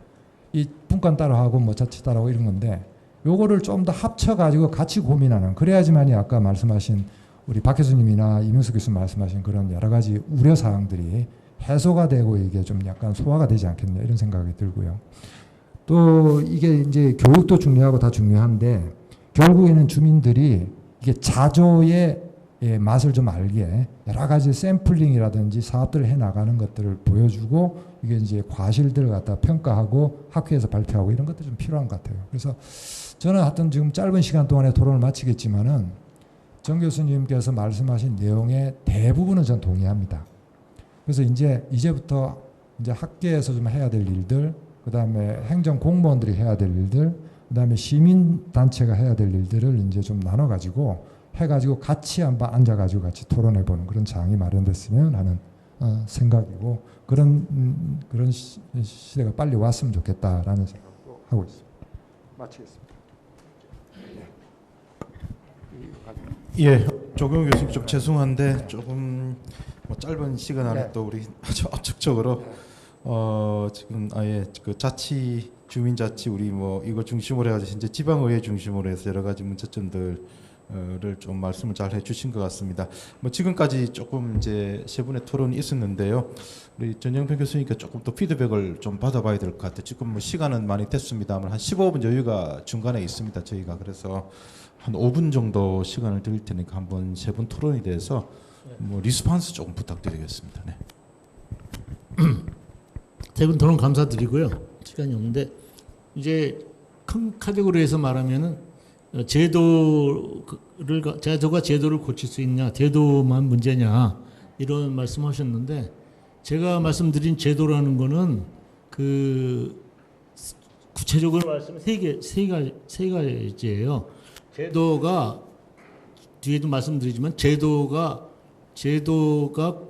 이 분관 따로 하고 뭐 자치 따로 하고 이런 건데 요거를 좀 더 합쳐가지고 같이 고민하는 그래야지만이 아까 말씀하신 우리 박 교수님이나 이명수 교수님 말씀하신 그런 여러 가지 우려 사항들이 해소가 되고 이게 좀 약간 소화가 되지 않겠냐 이런 생각이 들고요. 또 이게 이제 교육도 중요하고 다 중요한데 결국에는 주민들이 이게 자조의 맛을 좀 알게 여러 가지 샘플링이라든지 사업들을 해 나가는 것들을 보여주고 이게 이제 과실들을 갖다 평가하고 학회에서 발표하고 이런 것들이 좀 필요한 것 같아요. 그래서 저는 하여튼 지금 짧은 시간 동안에 토론을 마치겠지만은 정 교수님께서 말씀하신 내용의 대부분은 전 동의합니다. 그래서 이제부터 이제 학계에서 좀 해야 될 일들, 그 다음에 행정 공무원들이 해야 될 일들, 그 다음에 시민 단체가 해야 될 일들을 이제 좀 나눠가지고 해가지고 같이 한번 앉아가지고 같이 토론해보는 그런 장이 마련됐으면 하는 생각이고 그런 시대가 빨리 왔으면 좋겠다라는 생각도 하고 있습니다. 마치겠습니다. 예, 조경 교수님 좀 죄송한데 조금 뭐 짧은 시간 안에 또 우리 아주 압축적으로 지금 아예 그 자치 주민자치 우리 뭐 이거 중심으로 해가지고 이제 지방의회 중심으로 해서 여러 가지 문제점들을 좀 말씀을 잘 해주신 것 같습니다. 뭐 지금까지 조금 이제 세 분의 토론이 있었는데요. 우리 전영평 교수님께 조금 또 피드백을 좀 받아봐야 될 것 같아요. 지금 뭐 시간은 많이 됐습니다만 한 15분 여유가 중간에 있습니다. 저희가 그래서 한 5분 정도 시간을 드릴 테니까 한번 세 분 토론에 대해서 뭐 리스폰스 조금 부탁드리겠습니다. 네. 세 분 토론 감사드리고요. 시간이 없는데 이제 큰 카테고리에서 말하면은 제도가 제도를 고칠 수 있냐, 제도만 문제냐 이런 말씀하셨는데 제가 말씀드린 제도라는 거는 그 구체적으로 말하면 세 가지예요. 제도가 뒤에도 말씀드리지만 제도가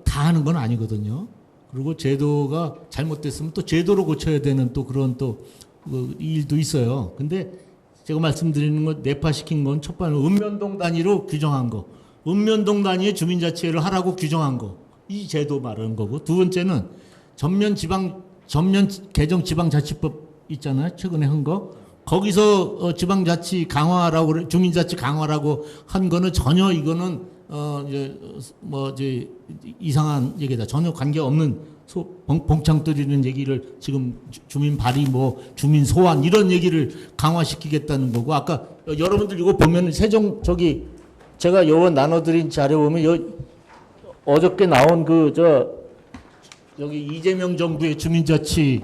다 하는 건 아니거든요. 그리고 제도가 잘못됐으면 또 제도로 고쳐야 되는 또 그런 또 일도 있어요. 근데 제가 말씀드리는 건 내파시킨 건 첫 번째는 읍면동 단위로 규정한 거, 읍면동 단위의 주민자치회를 하라고 규정한 거, 이 제도 말하는 거고, 두 번째는 전면 개정 지방자치법 있잖아요. 최근에 한 거. 거기서 지방자치 강화라고 주민자치 강화라고 한 거는 전혀 이거는 이제 이상한 얘기다. 전혀 관계 없는 봉창 뜨리는 얘기를 지금 주민 발의 주민 소환 이런 얘기를 강화시키겠다는 거고 아까 여러분들 이거 보면 제가 요번 나눠드린 자료 보면 어저께 나온 여기 이재명 정부의 주민자치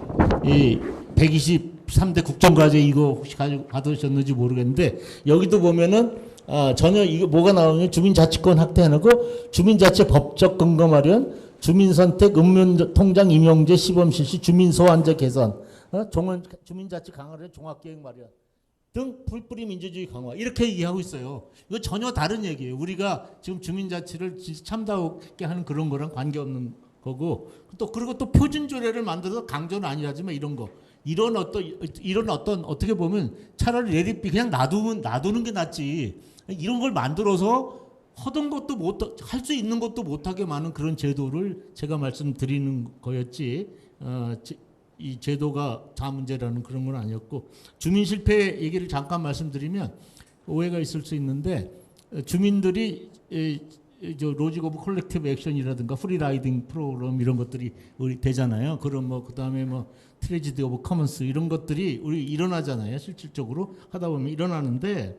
123대 국정과제 이거 혹시 받으셨는지 모르겠는데 여기도 보면은 전혀 이거 뭐가 나오냐면 주민자치권 확대해놓고 주민자치 법적 근거 마련, 주민선택, 읍면통장 임용제 시범 실시, 주민소환제 개선, 주민자치 강화를 종합계획 마련 등 풀뿌리 민주주의 강화 이렇게 얘기하고 있어요. 이거 전혀 다른 얘기예요. 우리가 지금 주민자치를 참다하게 하는 그런 거랑 관계없는 거고 그리고 또 표준조례를 만들어서 강조는 아니라지만 이런 어떤 어떻게 보면 차라리 레디비 그냥 놔두는 게 낫지. 이런 걸 만들어서 하던 것도 할 수 있는 것도 못하게 많은 그런 제도를 제가 말씀드리는 거였지. 이 제도가 다 문제라는 그런 건 아니었고 주민 실패 얘기를 잠깐 말씀드리면 오해가 있을 수 있는데 주민들이 로직 오브 컬렉티브 액션이라든가 프리라이딩 프로그램 이런 것들이 우리 되잖아요. 그럼 그다음에 트레지디 오브 커먼스 이런 것들이 우리 일어나잖아요. 실질적으로 하다 보면 일어나는데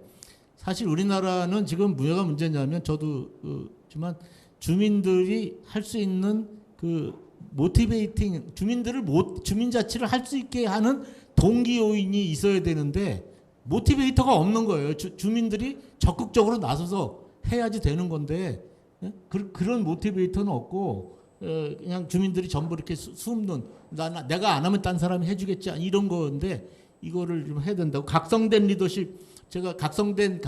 사실 우리나라는 지금 뭐가 문제냐면 저도 지만 주민들이 할 수 있는 그 모티베이팅 주민 자치를 할 수 있게 하는 동기 요인이 있어야 되는데 모티베이터가 없는 거예요. 주민들이 적극적으로 나서서 해야지 되는 건데 그런 모티베이터는 없고 그냥 주민들이 전부 이렇게 숨는 내가 안 하면 딴 사람이 해주겠지 이런 건데 이거를 좀 해야 된다고. 각성된 리더십 제가 각성된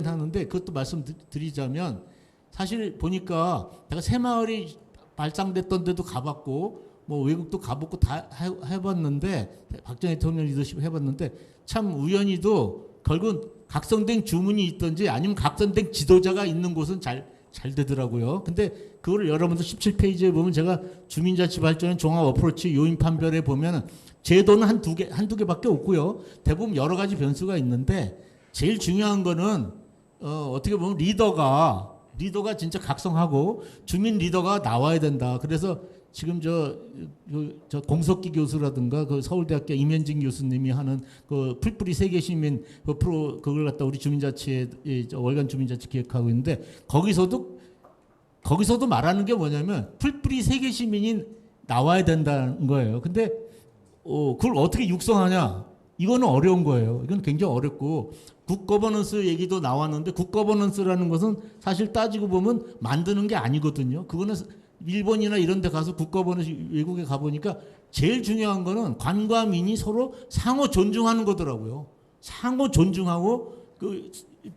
하는데 그것도 말씀드리자면 사실 보니까 내가 새마을이 발상됐던 데도 가봤고 뭐 외국도 가보고 다 해봤는데 박정희 대통령 리더십 해봤는데 참 우연히도 결국은 각성된 주문이 있든지 아니면 각성된 지도자가 있는 곳은 잘 되더라고요. 근데 그거를 여러분들 17페이지에 보면 제가 주민자치 발전의 종합 어프로치 요인 판별에 보면 제도는 한두 개밖에 없고요. 대부분 여러 가지 변수가 있는데 제일 중요한 거는 어떻게 보면 리더가 진짜 각성하고 주민 리더가 나와야 된다. 그래서 지금 저 공석기 교수라든가 그 서울대학교 임현진 교수님이 하는 그 풀뿌리 세계 시민 그 프로 그걸 갖다 우리 주민자치에 월간 주민자치 기획하고 있는데 거기서도 말하는 게 뭐냐면 풀뿌리 세계 시민이 나와야 된다는 거예요. 근데 그걸 어떻게 육성하냐? 이거는 어려운 거예요. 이건 굉장히 어렵고 굿거버넌스 얘기도 나왔는데 굿거버넌스라는 것은 사실 따지고 보면 만드는 게 아니거든요. 그거는 일본이나 이런 데 가서 굿거버넌스 외국에 가보니까 제일 중요한 거는 관과 민이 서로 상호 존중하는 거더라고요. 상호 존중하고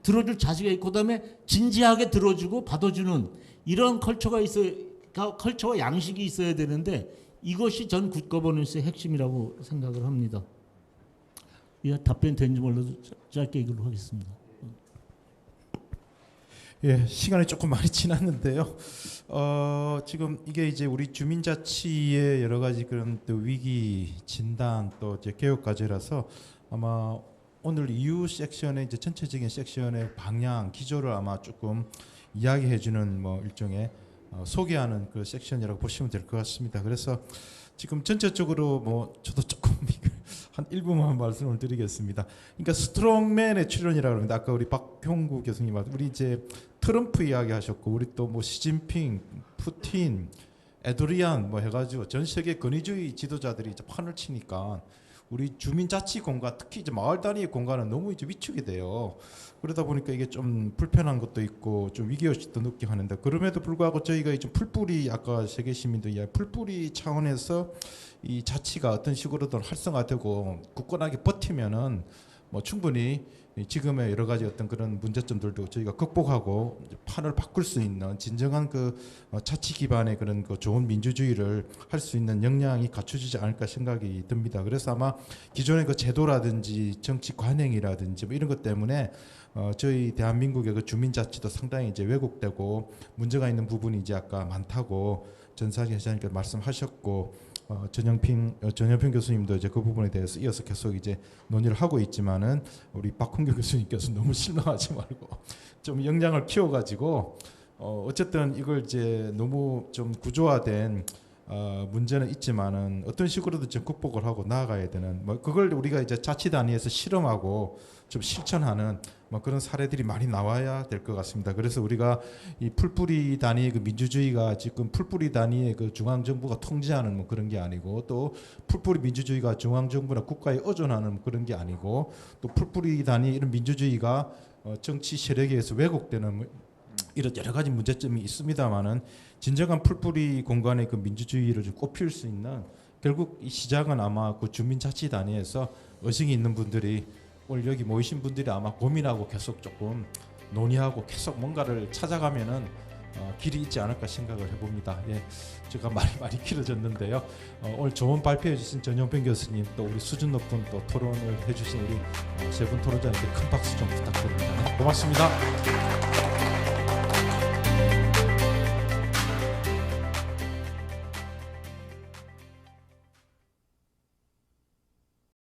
들어줄 자식이 있고 그다음에 진지하게 들어주고 받아주는 이런 컬처가 컬처와 양식이 있어야 되는데 이것이 전 굿거버넌스의 핵심이라고 생각을 합니다. 이 답변 되는지 몰라도 짧게 얘기를 하겠습니다. 예, 시간이 조금 많이 지났는데요. 지금 이게 이제 우리 주민자치의 여러 가지 그런 또 위기 진단 또 이제 개혁 과제라서 아마 오늘 이후 섹션의 이제 전체적인 섹션의 방향 기조를 아마 조금 이야기해주는 뭐 일종의 소개하는 그 섹션이라고 보시면 될 것 같습니다. 그래서 지금 전체적으로 뭐 저도 조금 한 1분만 말씀을 드리겠습니다. 그러니까 스트롱맨의 출현이라고 합니다. 아까 우리 박형구 교수님 우리 이제 트럼프 이야기하셨고 우리 또 뭐 시진핑, 푸틴, 에도리안 뭐 해가지고 전 세계 권위주의 지도자들이 이제 판을 치니까 우리 주민자치 공간 특히 이제 마을 단위의 공간은 너무 이제 위축이 돼요. 그러다 보니까 이게 좀 불편한 것도 있고 좀 위기의식도 느끼고 하는데 그럼에도 불구하고 저희가 이제 풀뿌리 아까 세계 시민도 이야기 풀뿌리 차원에서 이 자치가 어떤 식으로든 활성화되고 굳건하게 버티면은 뭐 충분히 지금의 여러 가지 어떤 그런 문제점들도 저희가 극복하고 판을 바꿀 수 있는 진정한 그 자치 기반의 그런 그 좋은 민주주의를 할 수 있는 역량이 갖춰지지 않을까 생각이 듭니다. 그래서 아마 기존의 그 제도라든지 정치 관행이라든지 뭐 이런 것 때문에 저희 대한민국의 그 주민자치도 상당히 이제 왜곡되고 문제가 있는 부분이 이제 아까 많다고 전상희 회장님께서 말씀하셨고 전영필 교수님도 이제 그 부분에 대해서 이어서 계속 이제 논의를 하고 있지만은 우리 박홍규 교수님께서 너무 실망하지 말고 좀 역량을 키워가지고 어쨌든 이걸 이제 너무 좀 구조화된 문제는 있지만은 어떤 식으로든 좀 극복을 하고 나아가야 되는 뭐 그걸 우리가 이제 자치 단위에서 실험하고 좀 실천하는 뭐 그런 사례들이 많이 나와야 될 것 같습니다. 그래서 우리가 이 풀뿌리 단위의 그 민주주의가 지금 풀뿌리 단위의 그 중앙 정부가 통제하는 뭐 그런 게 아니고 또 풀뿌리 민주주의가 중앙 정부나 국가에 의존하는 뭐 그런 게 아니고 또 풀뿌리 단위 이런 민주주의가 정치 세력에 의해서 왜곡되는 이런 여러 가지 문제점이 있습니다만은 진정한 풀뿌리 공간의 그 민주주의를 좀 꼽힐 수 있는 결국 이 시작은 아마 그 주민자치 단위에서 의식이 있는 분들이 오늘 여기 모이신 분들이 아마 고민하고 계속 조금 논의하고 계속 뭔가를 찾아가면은 길이 있지 않을까 생각을 해봅니다. 예, 제가 말이 많이 길어졌는데요. 오늘 좋은 발표해 주신 전영필 교수님 또 우리 수준 높은 또 토론을 해주신 우리 세 분 토론자님께 큰 박수 좀 부탁드립니다. 고맙습니다.